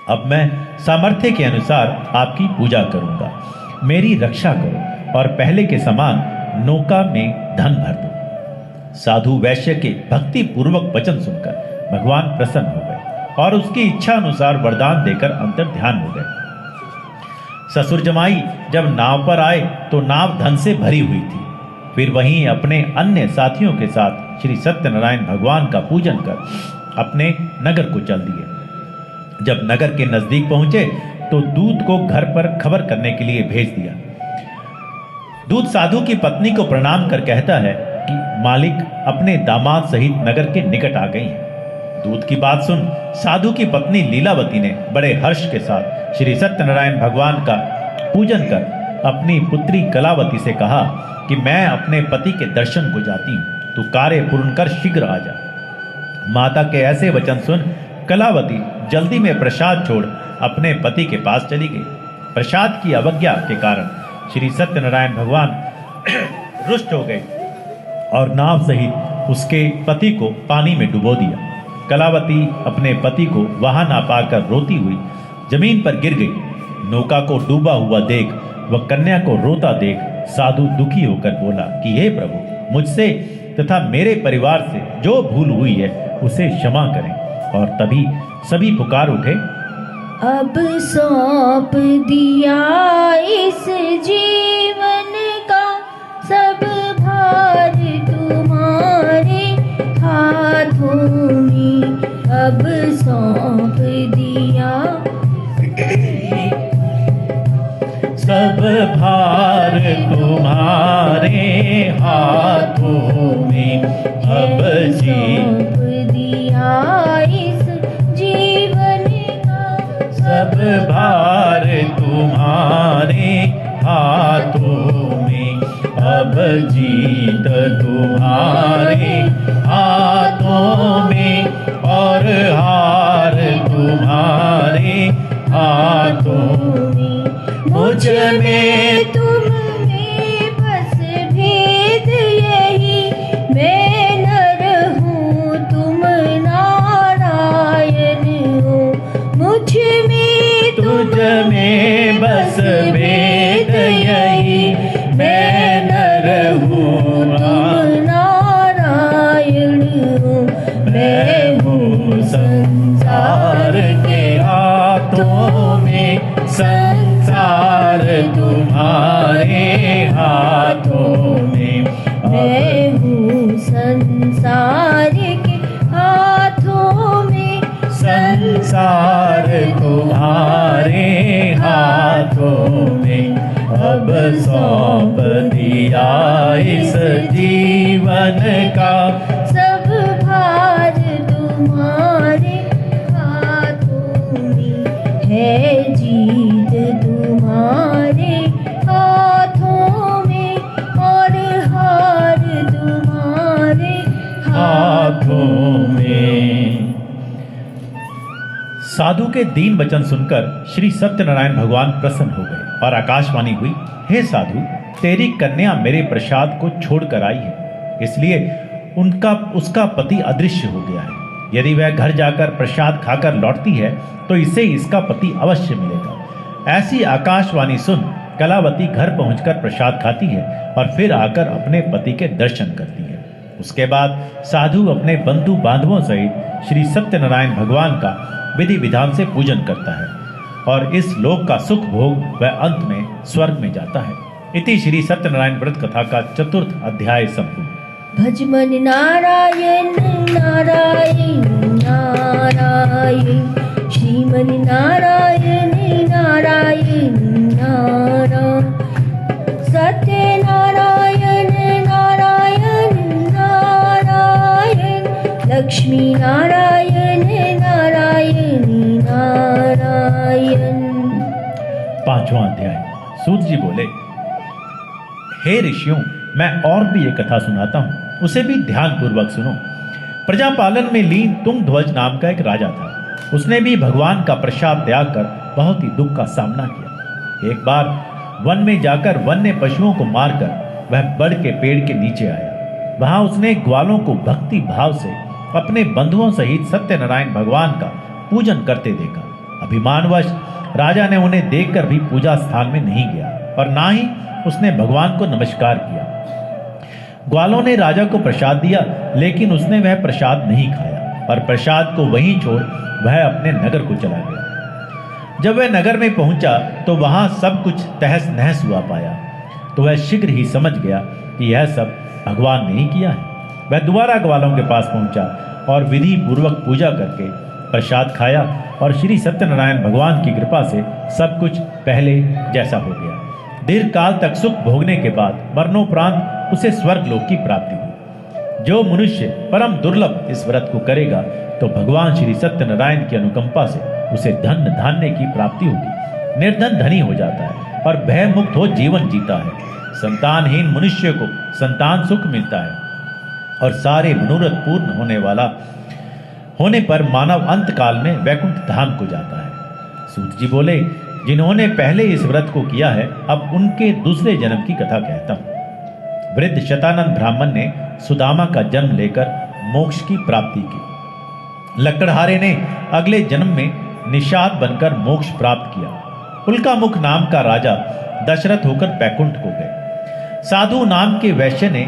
अब मैं सामर्थ्य के अनुसार आपकी पूजा करूंगा, मेरी रक्षा करो और पहले के समान नौका में धन भर दो। साधु वैश्य के भक्ति पूर्वक वचन सुनकर भगवान प्रसन्न हो गए और उसकी इच्छा अनुसार वरदान देकर अंतर ध्यान हो गए। ससुर जमाई जब नाव पर आए तो नाव धन से भरी हुई थी। फिर वहीं अपने अन्य साथियों के साथ श्री सत्यनारायण भगवान का पूजन कर अपने नगर को चल दिए। जब नगर के नजदीक पहुंचे तो दूत को घर पर खबर करने के लिए भेज दिया। दूत साधु की पत्नी को प्रणाम कर कहता है कि मालिक अपने दामाद सहित नगर के निकट आ गई हैं। दूध की बात सुन साधु की पत्नी लीलावती ने बड़े हर्ष के साथ श्री सत्यनारायण भगवान का पूजन कर अपनी पुत्री कलावती से कहा कि मैं अपने पति के दर्शन को जाती हूँ, तू कार्य पूर्ण कर शीघ्र आ जा। माता के ऐसे वचन सुन कलावती जल्दी में प्रसाद छोड़ अपने पति के पास चली गई। प्रसाद की अवज्ञा के कारण श्री सत्यनारायण भगवान रुष्ट हो गए और नाव सहित उसके पति को पानी में डुबो दिया। कलावती अपने पति को वहां ना पाकर रोती हुई जमीन पर गिर गई। नौका को डूबा हुआ देख वह कन्या को रोता देख साधु दुखी होकर बोला कि हे प्रभु, मुझसे तथा मेरे परिवार से जो भूल हुई है उसे क्षमा करें। और तभी सभी पुकार उठे, अब सौंप दिया इस जीवन का सब भार तुम्हारे हाथों में, अब सौंप दिया सब भार तुम्हारे हाथों में, अब सौंप दिया इस जीवन का सब भार तुम्हारे हाथों में, अब जीत तुम्हारे हाथों में और हार तुम्हारे हाथों में। मुझ में तुम में बस भेद यही, मैं नर हूँ तुम नारायण हो। मुझ में तुझ में बस भेद यही, मैं नर हूँ तुम नारायण हो। मैं हूँ संसार के हाथों में, संसार तुम्हारे हाथों में। मैं हूँ संसार के हाथों में, संसार तुम्हारे हाथों में, अब सौंप दिया इस जीवन का सब भार तुम्हारे हाथों में, है जीत तुम्हारे हाथों में और हार तुम्हारे हाथों में। साधु के दीन वचन सुनकर श्री सत्यनारायण भगवान प्रसन्न हो गए और आकाशवाणी हुई, हे साधु, तेरी कन्या मेरे प्रसाद को छोड़कर आई है, इसलिए उसका पति अदृश्य हो गया है। यदि वह घर जाकर प्रसाद खाकर लौटती है तो इसे इसका पति अवश्य मिलेगा। ऐसी आकाशवाणी सुन कलावती घर पहुंचकर प्रसाद खाती है और फिर आकर अपने पति के दर्शन करती है। उसके बाद साधु अपने बंधु बांधवों सहित श्री सत्यनारायण भगवान का विधि विधान से पूजन करता है और इस लोक का सुख भोग वह अंत में स्वर्ग में जाता है। इति श्री सत्यनारायण व्रत कथा का 4th अध्याय संपूर्ण। भज मन नारायण नारायण नारायण, श्रीमन नारायण नारायण नारायण, सत्य नारायण नारायण नारायण, लक्ष्मी नारायण नारायण नारायण। 5वां अध्याय। सूत जी बोले, हे ऋषियों, मैं और भी एक कथा सुनाता हूँ, उसे भी ध्यान पूर्वक सुनो। प्रजापालन में लीन तुंगध्वज नाम का एक राजा था। उसने भी भगवान का प्रसाद त्याग कर बहुत ही दुख का सामना किया। एक बार वन में जाकर वन्य पशुओं को मारकर वह बड़ के पेड़ के नीचे आया। वहां उसने ग्वालों को भक्ति भाव से अपने बंधुओं सहित सत्यनारायण भगवान का पूजन करते देखा। अभिमानवश राजा ने उन्हें देखकर भी पूजा स्थान में नहीं गया और ना ही उसने भगवान को नमस्कार किया। ग्वालों ने राजा को प्रसाद दिया, लेकिन उसने वह प्रसाद नहीं खाया और प्रसाद को वहीं छोड़ वह अपने नगर को चला गया। जब वह नगर में पहुंचा तो वहां सब कुछ तहस नहस हुआ पाया, तो वह शीघ्र ही समझ गया कि यह सब भगवान ने ही किया है। वह दोबारा ग्वालों के पास पहुंचा और विधि पूर्वक पूजा करके प्रसाद खाया और श्री सत्यनारायण भगवान की कृपा से सब कुछ पहले जैसा हो गया। दीर्घ काल तक सुख भोगने के बाद मरणोपरांत उसे स्वर्ग लोक की प्राप्ति हुई। जो मनुष्य परम दुर्लभ इस व्रत को करेगा तो भगवान श्री सत्यनारायण की अनुकंपा से उसे धन धान्य की प्राप्ति होगी, निर्धन धनी हो जाता है और भय मुक्त हो जीवन जीता है। संतानहीन मनुष्य को संतान सुख मिलता है और सारे मनोरथ पूर्ण होने पर मानव अंत काल में वैकुंठ धाम को जाता है। सूत जी बोले, जिन्होंने पहले इस व्रत को किया है अब उनके दूसरे जन्म की कथा कहता हूं। वृद्ध शतानंद ब्राह्मण ने सुदामा का जन्म लेकर मोक्ष की प्राप्ति की। लकड़हारे ने अगले जन्म में निषाद बनकर मोक्ष प्राप्त किया। उल्कामुख नाम का राजा दशरथ होकर बैकुंठ को गए। साधु नाम के वैश्य ने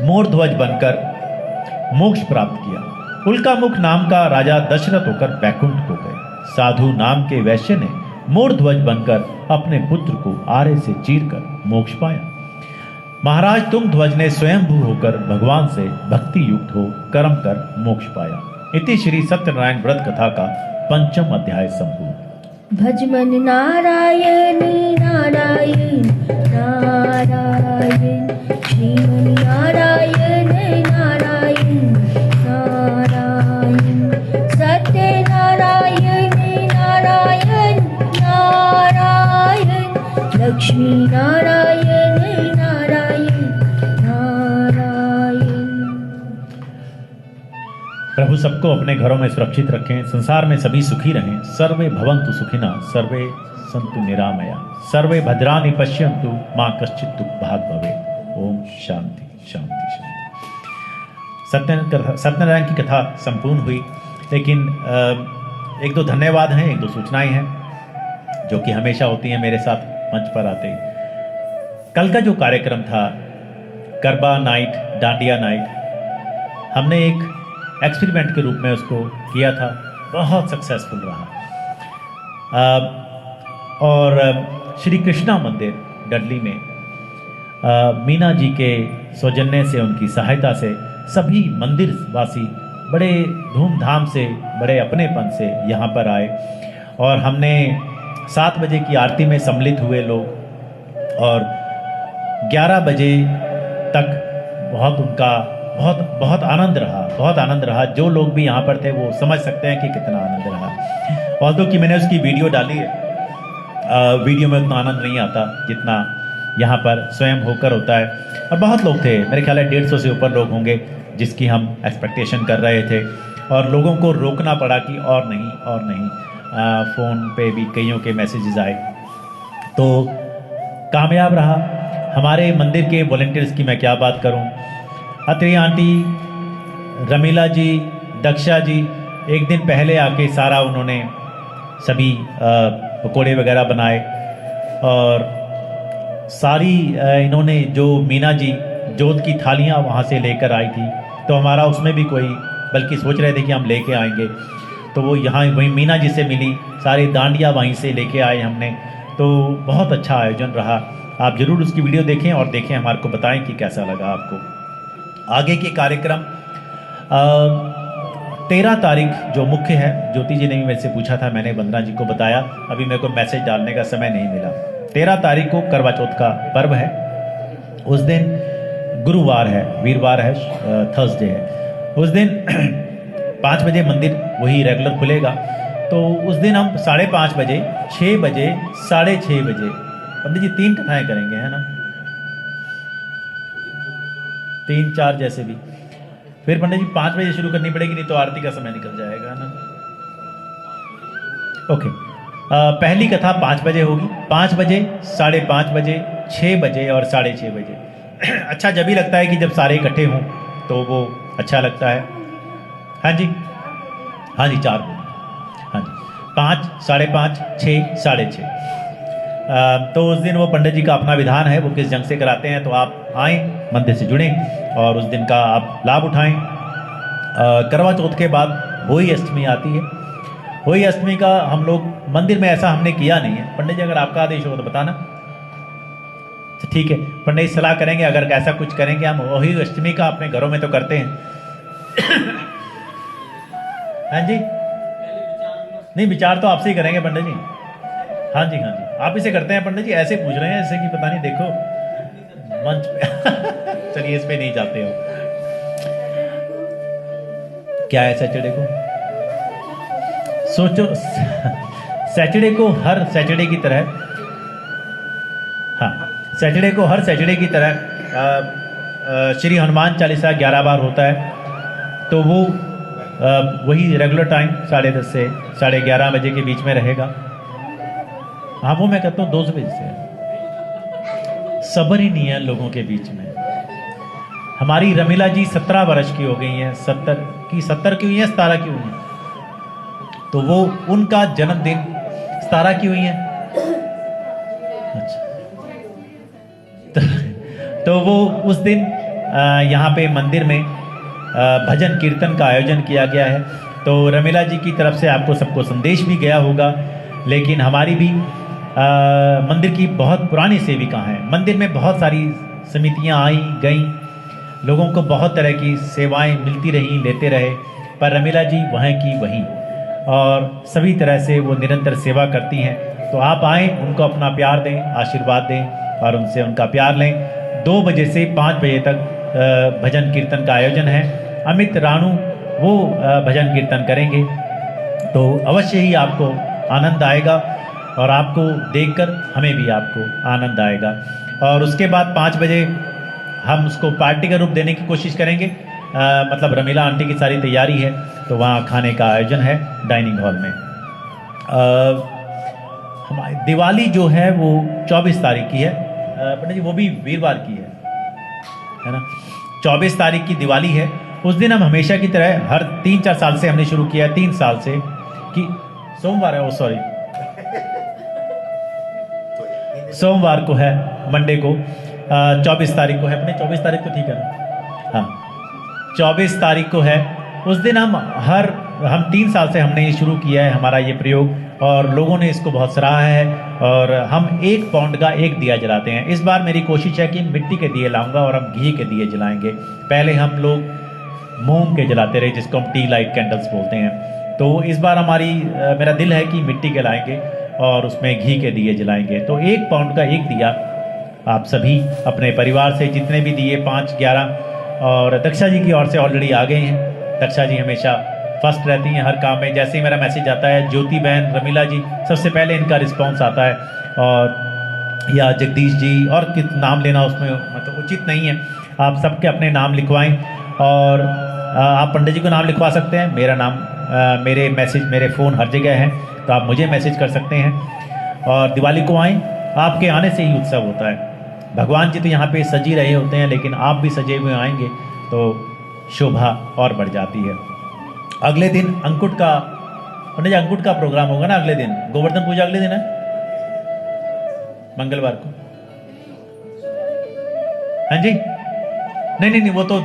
मोरध्वज बनकर मोक्ष प्राप्त किया। उल्कामुख नाम का राजा दशरथ होकर बैकुंठ को गए। साधु नाम के वैश्य ने मोरध्वज बनकर अपने पुत्र को आरे से चीरकर मोक्ष पाया। महाराज तुंगध्वज ने स्वयंभू होकर भगवान से भक्ति युक्त हो कर्म कर मोक्ष पाया। इति श्री सत्यनारायण व्रत कथा का 5वां अध्याय संपूर्ण। भजमन नारायण नारायण नारायण, श्रीमन नारायण नारायण नारायण, सत्यनारायण नारायण नारायण, लक्ष्मी नारायण नारायण नारायण। प्रभु सबको अपने घरों में सुरक्षित रखें, संसार में सभी सुखी रहें। सर्वे भवन्तु सुखिनः, सर्वे सन्तु निरामया, सर्वे भद्राणि पश्यन्तु, मां कश्चित् दुःख भाग् भवेत्। ओम शांति शांति शांति। सत्यनारायण की कथा संपूर्ण हुई, लेकिन एक दो धन्यवाद हैं, एक दो सूचनाएं हैं जो कि हमेशा होती हैं मेरे साथ मंच पर आते ही। कल का जो कार्यक्रम था गरबा नाइट, डांडिया नाइट, हमने एक एक्सपेरिमेंट के रूप में उसको किया था, बहुत सक्सेसफुल रहा। और श्री कृष्णा मंदिर डडली में मीना जी के सौजन्य से, उनकी सहायता से सभी मंदिर वासी बड़े धूमधाम से, बड़े अपनेपन से यहाँ पर आए और हमने 7 बजे की आरती में सम्मिलित हुए लोग और 11 बजे तक बहुत आनंद रहा, बहुत आनंद रहा। जो लोग भी यहाँ पर थे वो समझ सकते हैं कि कितना आनंद रहा। ऑल्दो कि मैंने उसकी वीडियो डाली है, वीडियो में उतना आनंद नहीं आता जितना यहाँ पर स्वयं होकर होता है। और बहुत लोग थे, मेरे ख्याल है 150 से ऊपर लोग होंगे जिसकी हम एक्सपेक्टेशन कर रहे थे और लोगों को रोकना पड़ा कि और नहीं। फ़ोन पे भी कईयों के मैसेजेस आए, तो कामयाब रहा। हमारे मंदिर के वॉलंटियर्स की मैं क्या बात करूं, अत्री आंटी, रमीला जी, दक्षा जी एक दिन पहले आके सारा उन्होंने सभी पकोड़े वगैरह बनाए और सारी इन्होंने जो मीना जी जोत की थालियां वहाँ से लेकर आई थी, तो हमारा उसमें भी कोई, बल्कि सोच रहे थे कि हम लेके आएंगे, तो वो यहाँ वहीं मीना जी से मिली, सारी डांडिया वहीं से लेके आए हमने। तो बहुत अच्छा आयोजन रहा। आप ज़रूर उसकी वीडियो देखें और देखें, हमारे को बताएं कि कैसा लगा आपको। आगे के कार्यक्रम 13 तारीख जो मुख्य है, ज्योति जी ने भी मेरे से पूछा था, मैंने वंदना जी को बताया, अभी मेरे को मैसेज डालने का समय नहीं मिला। 13 तारीख को करवा चौथ का पर्व है। उस दिन गुरुवार है, वीरवार है, थर्सडे है। उस दिन 5 बजे मंदिर वही रेगुलर खुलेगा, तो उस दिन हम 5:30 बजे, 6 बजे, 6:30 बजे पंडित जी 3 कथाएं करेंगे, है ना, 3-4 जैसे भी। फिर पंडित जी 5 बजे शुरू करनी पड़ेगी, नहीं तो आरती का समय निकल जाएगा, है ना। ओके, पहली कथा 5 बजे होगी, 5 बजे, 5:30 बजे, 6 बजे और 6:30 बजे। अच्छा जब भी लगता है कि जब सारे इकट्ठे हों तो वो अच्छा लगता है। हाँ जी 4 बजे, हाँ जी 5, 5:30, 6, 6:30। तो उस दिन वो पंडित जी का अपना विधान है, वो किस जंग से कराते हैं, तो आप आएँ, मंदिर से जुड़ें और उस दिन का आप लाभ उठाएं। करवा चौथ के बाद होली अष्टमी आती है। होली अष्टमी का हम लोग मंदिर में ऐसा हमने किया नहीं है। पंडित जी अगर आपका आदेश हो तो बताना, तो ठीक है, पंडित जी सलाह करेंगे, अगर ऐसा कुछ करेंगे हम। होली अष्टमी का अपने घरों में तो करते हैं। हाँ जी, नहीं विचार तो आपसे ही करेंगे पंडित जी। हाँ जी, आप इसे करते हैं पंडित जी, ऐसे पूछ रहे हैं ऐसे कि पता नहीं, देखो मंच पे चलिए इस पे नहीं जाते हो। क्या है सैटरडे को? सोचो सैटरडे को हर सैटरडे की तरह, हाँ सैटरडे को हर सैटरडे की तरह श्री हनुमान चालीसा 11 बार होता है। तो वो वही रेगुलर टाइम 10:30 से 11:30 बजे के बीच में रहेगा। हाँ वो मैं कहता हूँ 2 बजे से। सब्र ही नहीं है लोगों के बीच में। हमारी रमीला जी 17 वर्ष की हो गई हैं, 70 की हुई हैं, 17 की हुई हैं। तो वो उनका जन्मदिन 17 की हुई है। अच्छा तो वो उस दिन यहाँ पे मंदिर में भजन कीर्तन का आयोजन किया गया है। तो रमीला जी की तरफ से आपको सबको संदेश भी गया होगा। लेकिन हमारी भी मंदिर की बहुत पुरानी सेविका हैं। मंदिर में बहुत सारी समितियां आई गई, लोगों को बहुत तरह की सेवाएं मिलती रहीं, लेते रहे, पर रमीला जी वहीं की वहीं, और सभी तरह से वो निरंतर सेवा करती हैं। तो आप आएँ, उनको अपना प्यार दें, आशीर्वाद दें और उनसे उनका प्यार लें। 2 बजे से 5 बजे तक भजन कीर्तन का आयोजन है। अमित राणू वो भजन कीर्तन करेंगे। तो अवश्य ही आपको आनंद आएगा और आपको देखकर हमें भी आपको आनंद आएगा। और उसके बाद 5 बजे हम उसको पार्टी का रूप देने की कोशिश करेंगे। मतलब रमीला आंटी की सारी तैयारी है, तो वहाँ खाने का आयोजन है डाइनिंग हॉल में। हमारी दिवाली जो है वो 24 तारीख की है पंडित जी, वो भी वीरवार की है ना। 24 तारीख की दिवाली है। उस दिन हम हमेशा की तरह हर 3-4 साल से हमने शुरू किया है, 3 साल से, कि सोमवार है, वो सॉरी सोमवार को है, मंडे को 24 तारीख को है। अपने 24 तारीख को ठीक है ना? हाँ 24 तारीख को है। उस दिन हम 3 साल से हमने ये शुरू किया है हमारा ये प्रयोग, और लोगों ने इसको बहुत सराहा है। और हम 1 पाउंड का 1 दिया जलाते हैं। इस बार मेरी कोशिश है कि मिट्टी के दिए लाऊंगा और हम घी के दिए जलाएंगे। पहले हम लोग मोम के जलाते रहे, जिसको हम टी लाइट कैंडल्स बोलते हैं। तो इस बार मेरा दिल है कि मिट्टी के लाएंगे और उसमें घी के दिए जलाएंगे। तो 1 पाउंड का 1 दिया आप सभी अपने परिवार से जितने भी दिए 5, 11, और दक्षा जी की ओर से ऑलरेडी आ गए हैं। दक्षा जी हमेशा फर्स्ट रहती हैं हर काम में। जैसे ही मेरा मैसेज आता है, ज्योति बहन, रमीला जी, सबसे पहले इनका रिस्पांस आता है। और या जगदीश जी, और नाम लेना उसमें मतलब उचित नहीं है। आप सबके अपने नाम लिखवाएं, और आप पंडित जी को नाम लिखवा सकते हैं। मेरा नाम, मेरे मैसेज, मेरे फ़ोन हर जगह हैं, तो आप मुझे मैसेज कर सकते हैं। और दिवाली को आएँ, आपके आने से ही उत्सव होता है। भगवान जी तो यहाँ पे सजी रहे होते हैं, लेकिन आप भी सजे हुए आएंगे तो शोभा और बढ़ जाती है। अगले दिन अंकुट का, पंडित जी अंकुट का प्रोग्राम होगा ना अगले दिन? गोवर्धन पूजा अगले दिन है, मंगलवार को। हाँ जी, नहीं वो तो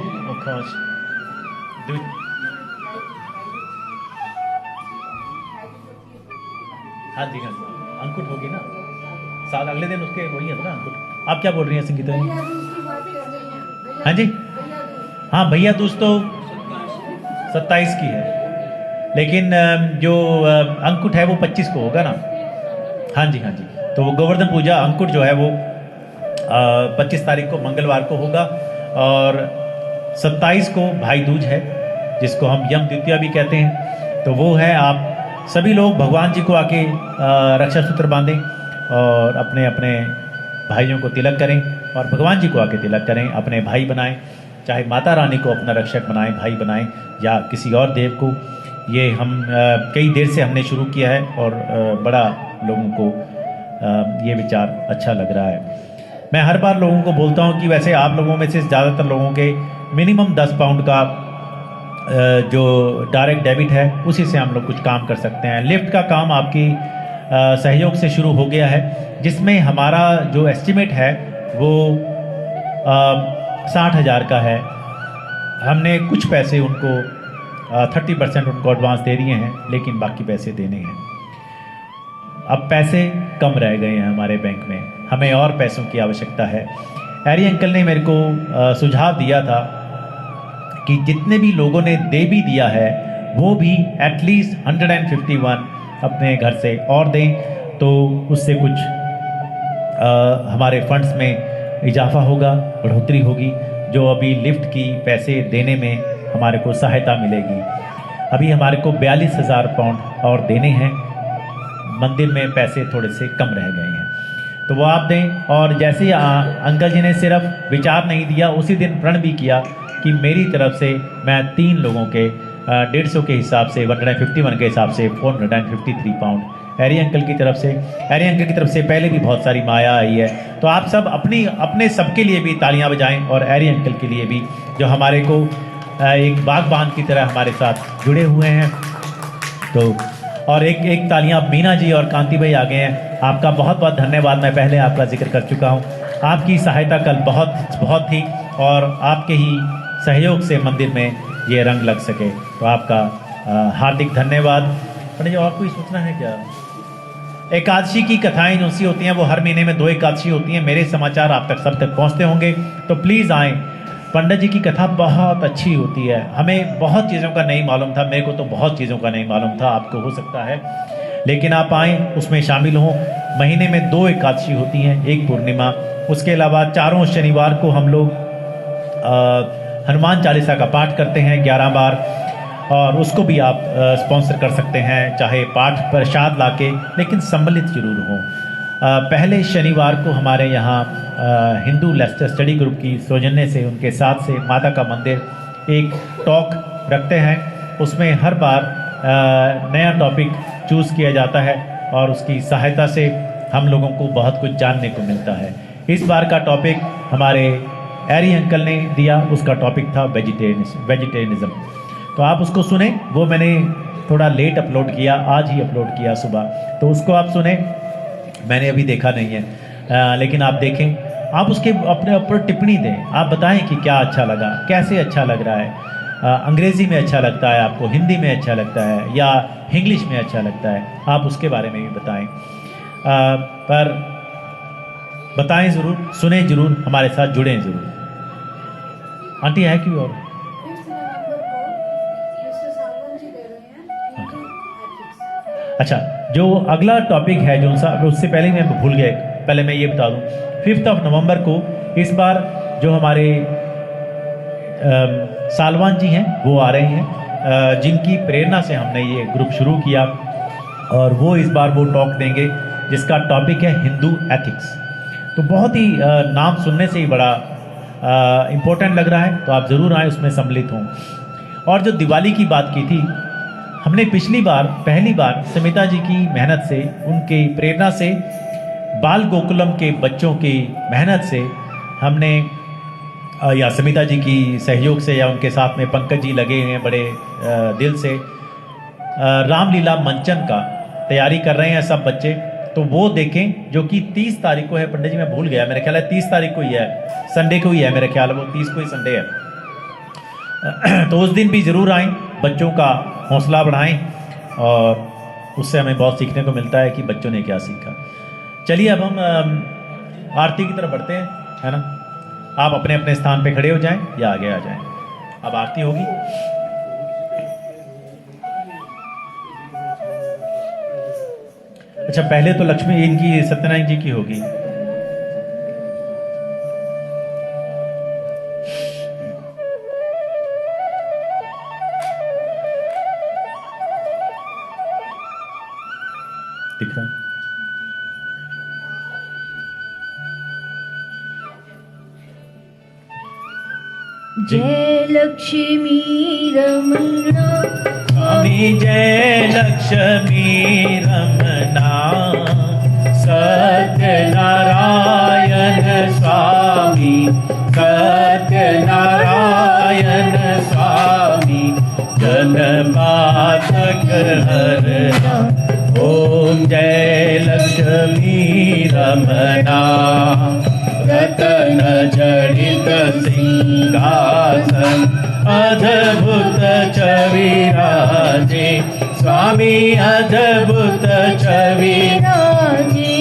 हाँ जी अंकुट होगी ना साल अगले दिन, उसके वही है ना अंकुट। आप क्या बोल रही हैं संगीता जी? हाँ जी, हाँ भैया दूज तो 27 की है, लेकिन जो अंकुट है वो 25 को होगा ना। हाँ जी तो वो गोवर्धन पूजा अंकुट जो है वो 25 तारीख को मंगलवार को होगा। और 27 को भाई दूज है, जिसको हम यम द्वितीया भी कहते हैं। तो वो है, आप सभी लोग भगवान जी को आके रक्षा सूत्र बांधें और अपने अपने भाइयों को तिलक करें, और भगवान जी को आके तिलक करें, अपने भाई बनाएं। चाहे माता रानी को अपना रक्षक बनाएं, भाई बनाएं, या किसी और देव को। ये हम कई देर से हमने शुरू किया है, और बड़ा लोगों को ये विचार अच्छा लग रहा है। मैं हर बार लोगों को बोलता हूँ कि वैसे आप लोगों में से ज़्यादातर लोगों के मिनिमम 10 पाउंड का जो डायरेक्ट डेबिट है, उसी से हम लोग कुछ काम कर सकते हैं। लिफ्ट का काम आपकी सहयोग से शुरू हो गया है, जिसमें हमारा जो एस्टिमेट है वो 60,000 का है। हमने कुछ पैसे उनको 30% उनको एडवांस दे दिए हैं, लेकिन बाकी पैसे देने हैं। अब पैसे कम रह गए हैं हमारे बैंक में, हमें और पैसों की आवश्यकता है। एरी अंकल ने मेरे को सुझाव दिया था कि जितने भी लोगों ने दे भी दिया है, वो भी एटलीस्ट 151 अपने घर से और दें, तो उससे कुछ हमारे फंड्स में इजाफा होगा, बढ़ोतरी होगी। जो अभी लिफ्ट की पैसे देने में हमारे को सहायता मिलेगी। अभी हमारे को 42,000 पाउंड और देने हैं, मंदिर में पैसे थोड़े से कम रह गए हैं, तो वो आप दें। और जैसे ही अंकल जी ने सिर्फ विचार नहीं दिया, उसी दिन प्रण भी किया कि मेरी तरफ से मैं 3 लोगों के 150 के हिसाब से 151 के हिसाब से 453 पाउंड एरी अंकल की तरफ से। एरी अंकल की तरफ से पहले भी बहुत सारी माया आई है, तो आप सब अपने सबके लिए भी तालियां बजाएं, और एरी अंकल के लिए भी जो हमारे को एक बागबान की तरह हमारे साथ जुड़े हुए हैं। तो और एक तालियां मीना जी और कांति भाई आ गए हैं, आपका बहुत बहुत धन्यवाद। मैं पहले आपका जिक्र कर चुका हूं, आपकी सहायता कल बहुत थी, और आपके ही सहयोग से मंदिर में ये रंग लग सके, तो आपका हार्दिक धन्यवाद। पंडित जी और कोई सूचना है क्या? एकादशी की कथाएं जो सी होती हैं वो हर महीने में 2 एकादशी होती हैं, मेरे समाचार आप तक सब तक पहुंचते होंगे, तो प्लीज़ आएँ। पंडित जी की कथा बहुत अच्छी होती है, हमें बहुत चीज़ों का नहीं मालूम था, मेरे को तो बहुत चीज़ों का नहीं मालूम था, आपको हो सकता है, लेकिन आप आएँ, उसमें शामिल हों। महीने में 2 एकादशी होती हैं, एक पूर्णिमा, उसके अलावा चारों शनिवार को हम लोग हनुमान चालीसा का पाठ करते हैं 11 बार, और उसको भी आप स्पॉन्सर कर सकते हैं, चाहे पाठ प्रसाद लाके, लेकिन सम्मिलित जरूर हों। पहले शनिवार को हमारे यहाँ हिंदू लेस्टर स्टडी ग्रुप की सौजन्य से, उनके साथ से माता का मंदिर एक टॉक रखते हैं, उसमें हर बार नया टॉपिक चूज़ किया जाता है, और उसकी सहायता से हम लोगों को बहुत कुछ जानने को मिलता है। इस बार का टॉपिक हमारे एरी अंकल ने दिया, उसका टॉपिक था वेजिटेरियनिज्म, तो आप उसको सुने। वो मैंने थोड़ा लेट अपलोड किया, आज ही अपलोड किया सुबह, तो उसको आप सुने, मैंने अभी देखा नहीं है, लेकिन आप देखें, आप उसके अपने ऊपर टिप्पणी दें, आप बताएं कि क्या अच्छा लगा, कैसे अच्छा लग रहा है, अंग्रेज़ी में अच्छा लगता है आपको, हिंदी में अच्छा लगता है, या इंग्लिश में अच्छा लगता है, आप उसके बारे में भी बताएं। पर बताएं ज़रूर, सुने ज़रूर, हमारे साथ जुड़ें ज़रूर। आंटी है कि और अच्छा, जो अगला टॉपिक है जो सा, उससे पहले मैं भूल गया, पहले मैं ये बता दूं, 5 नवंबर को इस बार जो हमारे सालवान जी हैं वो आ रहे हैं, जिनकी प्रेरणा से हमने ये ग्रुप शुरू किया, और वो इस बार वो टॉक देंगे जिसका टॉपिक है हिंदू एथिक्स। तो बहुत ही नाम सुनने से ही बड़ा इम्पोर्टेंट लग रहा है, तो आप ज़रूर आएँ, उसमें सम्मिलित हों। और जो दिवाली की बात की थी, हमने पहली बार समिता जी की मेहनत से, उनकी प्रेरणा से, बाल गोकुलम के बच्चों की मेहनत से हमने, या समिता जी की सहयोग से, या उनके साथ में पंकज जी लगे हैं बड़े दिल से, रामलीला मंचन का तैयारी कर रहे हैं सब बच्चे, तो वो देखें, जो कि 30 तारीख को है। पंडित जी मैं भूल गया, मेरे ख्याल है 30 तारीख को ही है, संडे को ही है मेरे ख्याल है, वो 30 को ही संडे है। तो उस दिन भी ज़रूर आएँ, बच्चों का हौसला बढ़ाएं, और उससे हमें बहुत सीखने को मिलता है कि बच्चों ने क्या सीखा। चलिए अब हम आरती की तरफ बढ़ते हैं, है ना। आप अपने अपने स्थान पे खड़े हो जाएं या आगे आ जाएं, अब आरती होगी। अच्छा, पहले तो लक्ष्मी इनकी सत्यनारायण जी की होगी। दिख रहा है? जय लक्ष्मी रमना स्वामी, जय लक्ष्मी रमना, सत्यनारायण स्वामी, सत्यनारायण स्वामी, जन्मातक हरना, ओम जय लक्ष्मी रमना, रतन जड़ित सिंहासन, अद्भुत छविराजे, स्वामी अद्भुत छविराजे,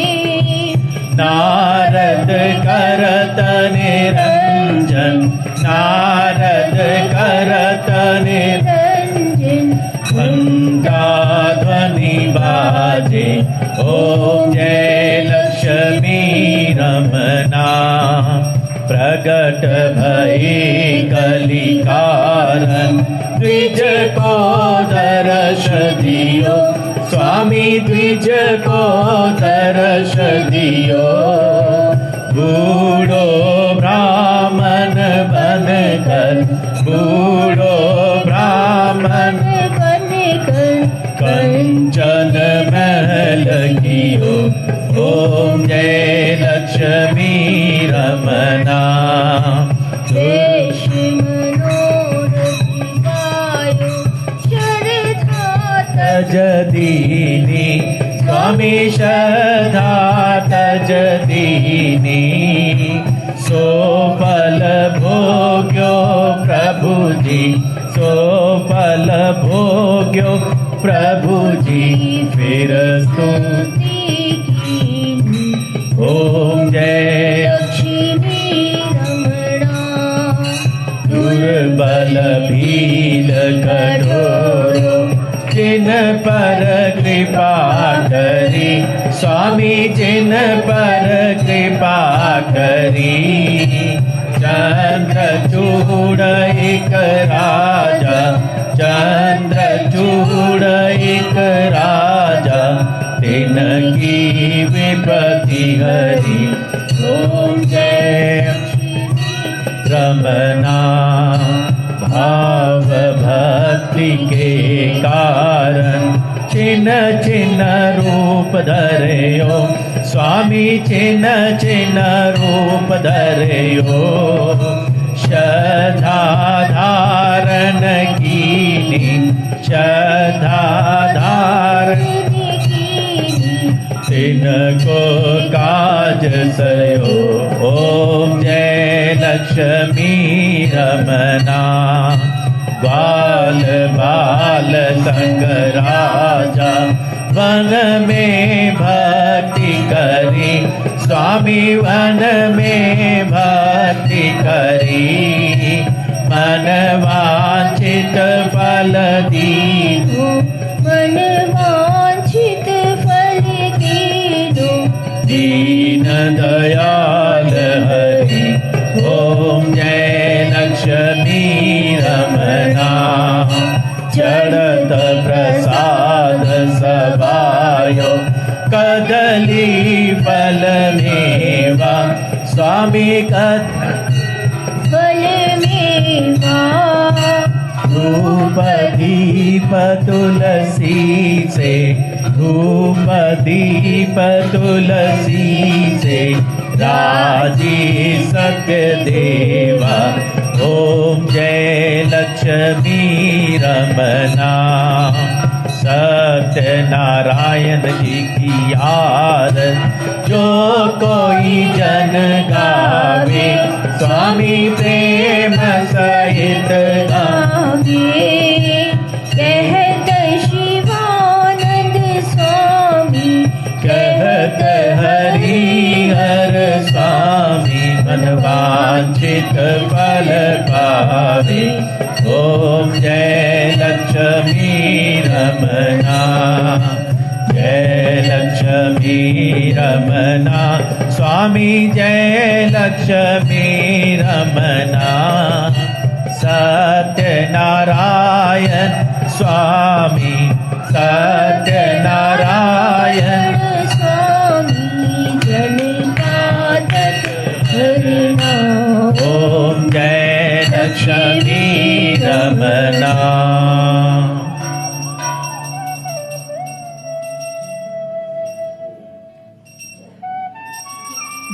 नारद करत निरंजन, नारद करत निरंजन, घंटा ध्वनि बाजे, ओम जय लक्ष्मी रमना, प्रगट भई कलिकारण द्विज को दर्श दियो स्वामी द्विज को दर्श दियो बूढ़ो ब्राह्मण बन कर बूढ़ो ब्राह्मण बन कर कंचन महल कियो ओम जय लक्ष्मी रमना देश मनोरथ गायो श्रद्धा तज दीनी स्वामी श्रद्धा तज दीनी सो फल भोग्यो प्रभु जी सो फल भोग्यो प्रभु जी फिर स्तुति ओम जय लक्ष्मी रमणा दुर्बल भील कठोरो जिन पर कृपा करी स्वामी जिन पर कृपा करी चंद्रचूड़ एक राजा चंद्रचूड़ एक राजा तिनकी विपत्ति हरि ओम जय रमना भाव भक्ति के कारण चिन्ह चिन्ह रूप धर्यो स्वामी चिन्ह चिन्ह रूप धर्यो श्रद्धा धारण कीनी श्रद्धा धारण तिनको काज सयो ओम जय लक्ष्मी रमना बाल बाल संग राजा वन में भक्ति करी स्वामी वन में भक्ति करी मन वांछित फल दीनो मन वांछित फल दीनो दीन दयाल हरि ओम जय लक्ष्मी रमना चढ़त प्रसाद सभायो कदली फल मेवा स्वामी कद फल मेवा धूप दीप तुलसी से धूप दीप तुलसी से राजी सत्य देवा ओम जय लक्ष्मी रमना सत्य नारायण जी की याद जो कोई जन गावे स्वामी प्रेम सहित गावे कहत शिवानंद स्वामी कहत हरि हर स्वामी मनवांछित फल पावे ओम जय लक्ष्मी रमना जय लक्ष्मी रमना स्वामी जय लक्ष्मी रमना सत्यनारायण स्वामी सत्यनारायण स्वामी जनकादक हरिना ओम जय लक्ष्मी रमना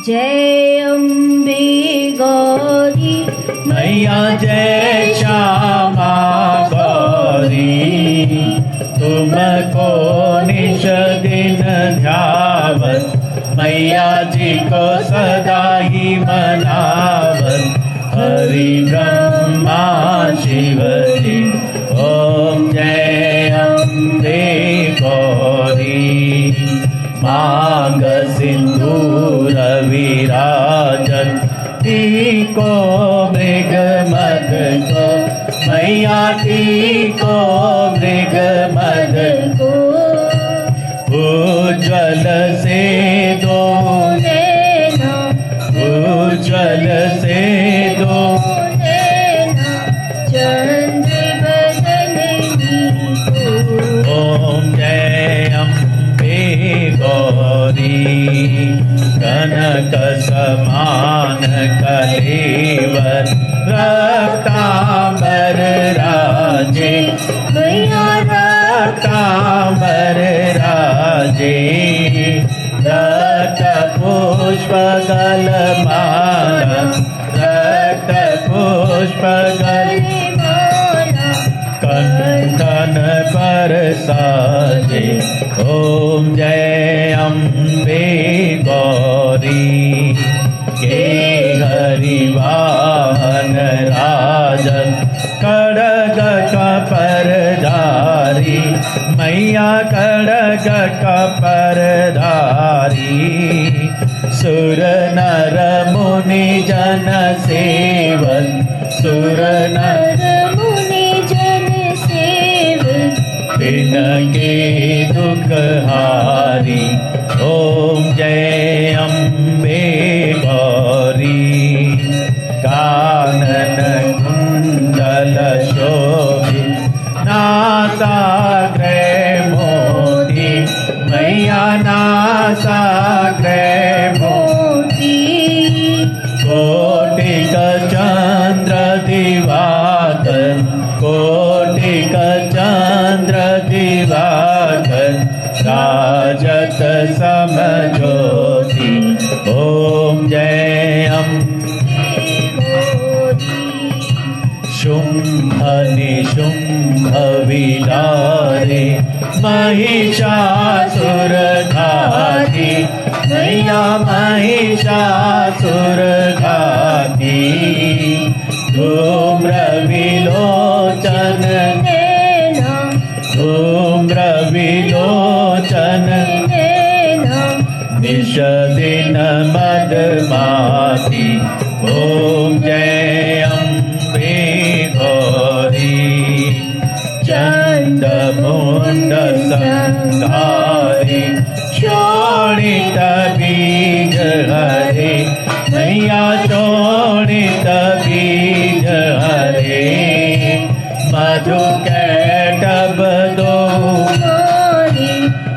जय अम्बे गौरी मैया जय श्यामा गौरी तुमको निश दिन ध्यावत मैया जी को सदा ही मनावत हरि ब्रह्मा शिव जी ओम जय अम्बे गौरी मांग सिंदूर विराजत टीको मृग मद को मैया टीको मृग मद को उज्ज्वल से दो लेना उज्ज्वल से कनक समान कलेवर रक्तांबर राजे मैया रक्तांबर राजे रक्त पुष्प गलमाला रक्त पुष्प गलमाला कंठन पर साजे ओम जय अम्बे गौरी के हरिवाहन राजन खड्ग कपरधारी मैया खड्ग कपरधारी सुर नर मुनि जन सेवन सुर नर मुनि जन सेवन तिनके दुख हारी ओम जय अम्बे गौरी कानन कुंडल शोभित नासाग्रे मोती मैया नासाग्रे मोती कोटिक चंद्र दिवाकर कोटिक चंद्र दिवाकर राजत समज्योति ओम जय शुंभ निशुंभ विदारे महिषासुर घाती मैया महिषासुर घाती धूम्र विलोचन नैना धूम्र विलोचन नैना निश दिन मदमाती ओम जय अम्बे गौरी चंद मुंड संधारी शोणित बीज हरे मैया शोणित बीज हरे मधु कैटब दो मारी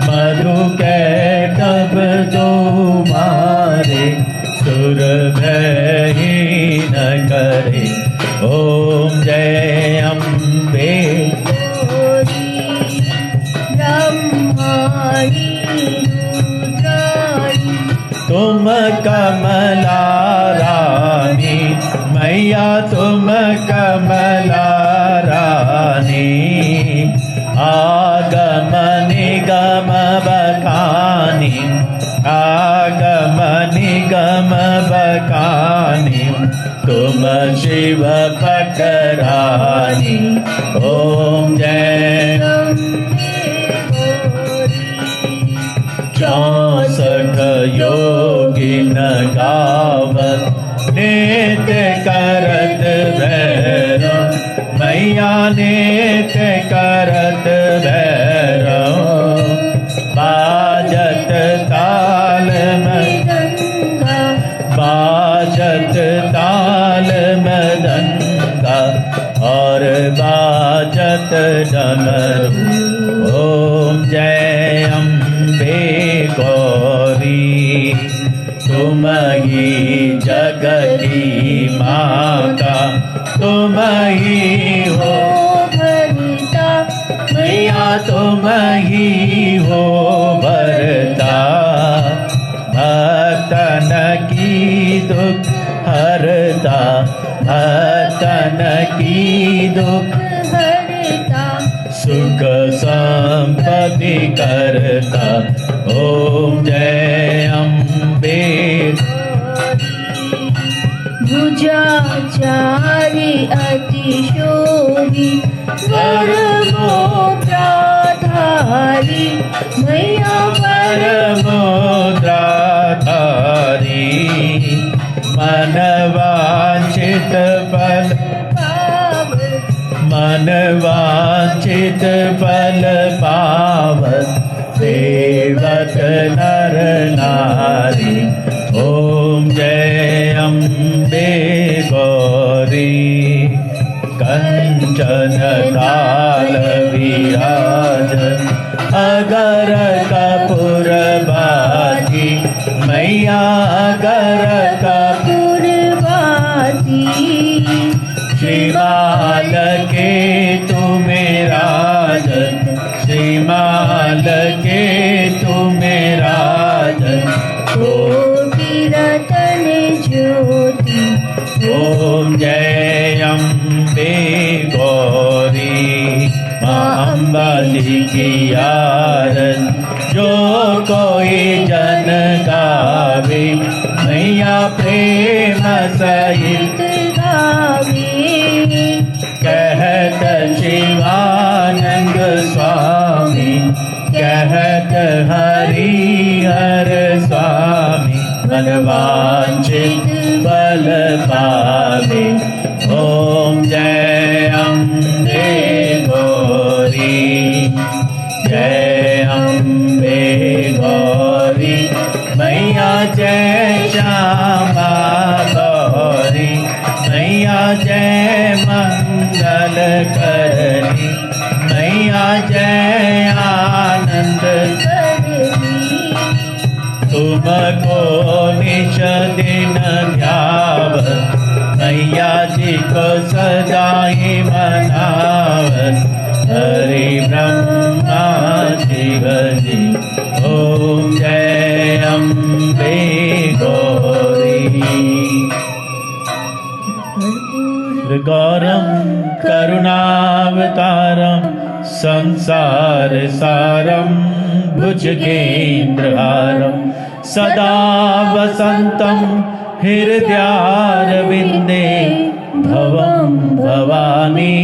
मधु कैटब दो मारे सुर भयहीन करे ओम जय अम्बे गौरी ब्रह्माणी रुद्राणी तुम कमला रानी मैया तुम कमला रानी आगम निगम बखानी आगम निगम बखानी तुम शिव पटरानी ओम जय चौसठ योगिन गावत नित्य करत भैरव मैया नित्य करत भैरव बाजत ताल गंगा बाजत ताल मदंगा और बाजत डमरू ओम जय अम्बे गौरी तुम ही जग की माता तुम ही हो भरता मैया तुम ही हो भरता भक्तन की दुख हरता भक्तन की दुख हरता सुख संपत्ति करता ओम जय अम्बे भुजाचारी अति शोभी परमोद्राधारी मैया परमोद्राधारी मन वांछित फल मन वांछित फल पावत सेवक नर नारी ओम जय अम्बे गौरी कंचन काल विराज अगर कपूर बाजी मैया कर कपूरवासी श्रीमाल के तुम्हें राजन, श्रीमाल के तुम्हें राजन। कोटि रतन ज्योति ओम जय अम्बे गौरी, माँ अम्बा जी की आरत जो कोई जन गावे, मैया प्रेम सहित गावे। कहत शिवानंद स्वामी, कहत हरिहर स्वामी, मनवांछित बल पावे। ओम जय अम्बे गौरी, जय अम्बे गौरी, मैया जय श्यामा गौरी, मैया जय मंगल करनी, मैया जय आनंद करनी। तुमको निश दिन ध्यावत, मैया जी को सदाई मनावत, हरि ब्रह्मा शिव जी। ओम जय अम्बे गौरी। गौरम करुणावतारम संसार सारम भुजगेन्द्रहारम सदा वसंतम हृदयारविंदे भवं भवानी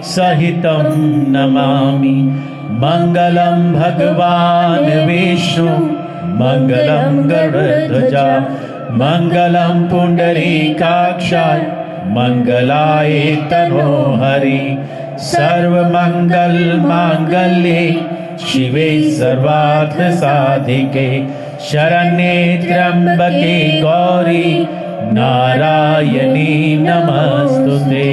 सहितं नमामि। मंगलम भगवान विष्णु मंगलम गरुड़ध्वजा मंगलम पुंडरीकाक्षाय मंगलाय तनोहरि। सर्वमंगल मांगल्ये शिवे सर्वार्थ साधिके शरण्ये त्र्यंबके गौरी नारायणी नमस्तुते,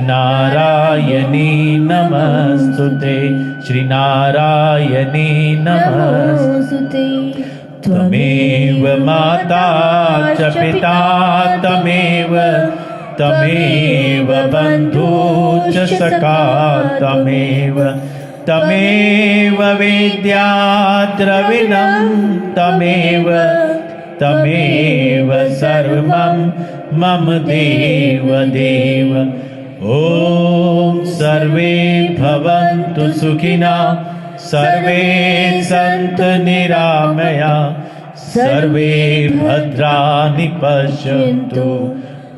नारायणी नमस्तुते, श्री नारायणी नमस्तुते। त्वमेव माता च पिता त्वमेव, त्वमेव बन्धु च सखा त्वमेव, त्वमेव वेद्या द्रविणं त्वमेव, त्वमेव सर्वं मम देव देव। ॐ सर्वे भवन्तु सुखिनः, सर्वे सन्तु निरामया, सर्वे भद्राणि पश्यन्तु,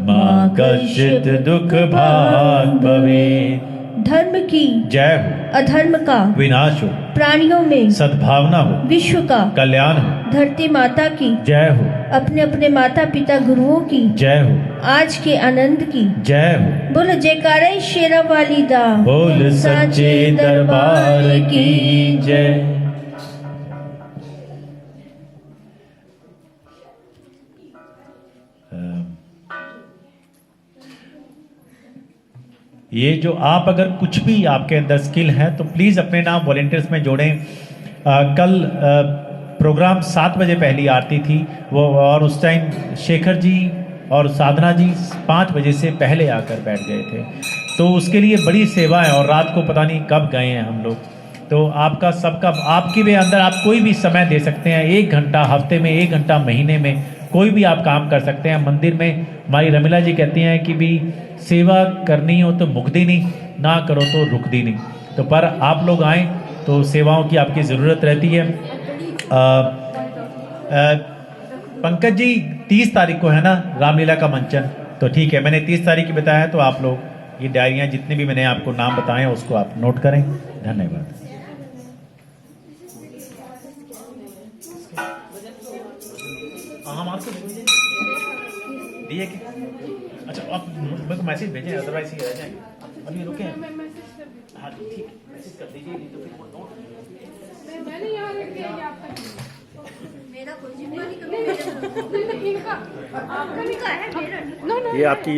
मा कश्चित् दुःख भाग् भवेत्। धर्म की जय हो, अधर्म का विनाश हो, प्राणियों में सद्भावना हो, विश्व का कल्याण हो। धरती माता की जय हो, अपने अपने माता पिता गुरुओं की जय हो, आज के आनंद की जय हो। बोलो जयकारा शेरा वाली दा, बोल सच्चे दरबार की जय। ये जो आप अगर कुछ भी आपके अंदर स्किल है तो प्लीज़ अपने नाम वॉलेंटियर्स में जोड़ें। कल प्रोग्राम 7 बजे पहली आरती थी वो, और उस टाइम शेखर जी और साधना जी 5 बजे से पहले आकर बैठ गए थे, तो उसके लिए बड़ी सेवा है। और रात को पता नहीं कब गए हैं हम लोग। तो आपका सबका, आपके भी अंदर आप कोई भी समय दे सकते हैं, 1 घंटा हफ्ते में, 1 घंटा महीने में, कोई भी आप काम कर सकते हैं। मंदिर में हमारी रमीला जी कहती हैं कि भी सेवा करनी हो तो मुक्ति नहीं, ना करो तो रुकती नहीं। तो पर आप लोग आएँ तो सेवाओं की आपकी ज़रूरत रहती है। पंकज जी 30 तारीख को है ना रामलीला का मंचन, तो ठीक है, मैंने 30 तारीख की बताया है, तो आप लोग ये डायरियाँ जितने भी मैंने आपको नाम बताए हैं उसको आप नोट करें। धन्यवाद। दिए कि अच्छा आप मेरे को मैसेज भेजें, अदरवाइज ये रह जाएंगे। अभी रुके हैं। हाँ ठीक है, मैसेज कर दीजिए, नहीं तो फिर वो नोट मैंने यहाँ रख दिया आपका। मेरा कोई जिम्मेदारी कभी नहीं, इनका आपका भी का है मेरा। ये आपकी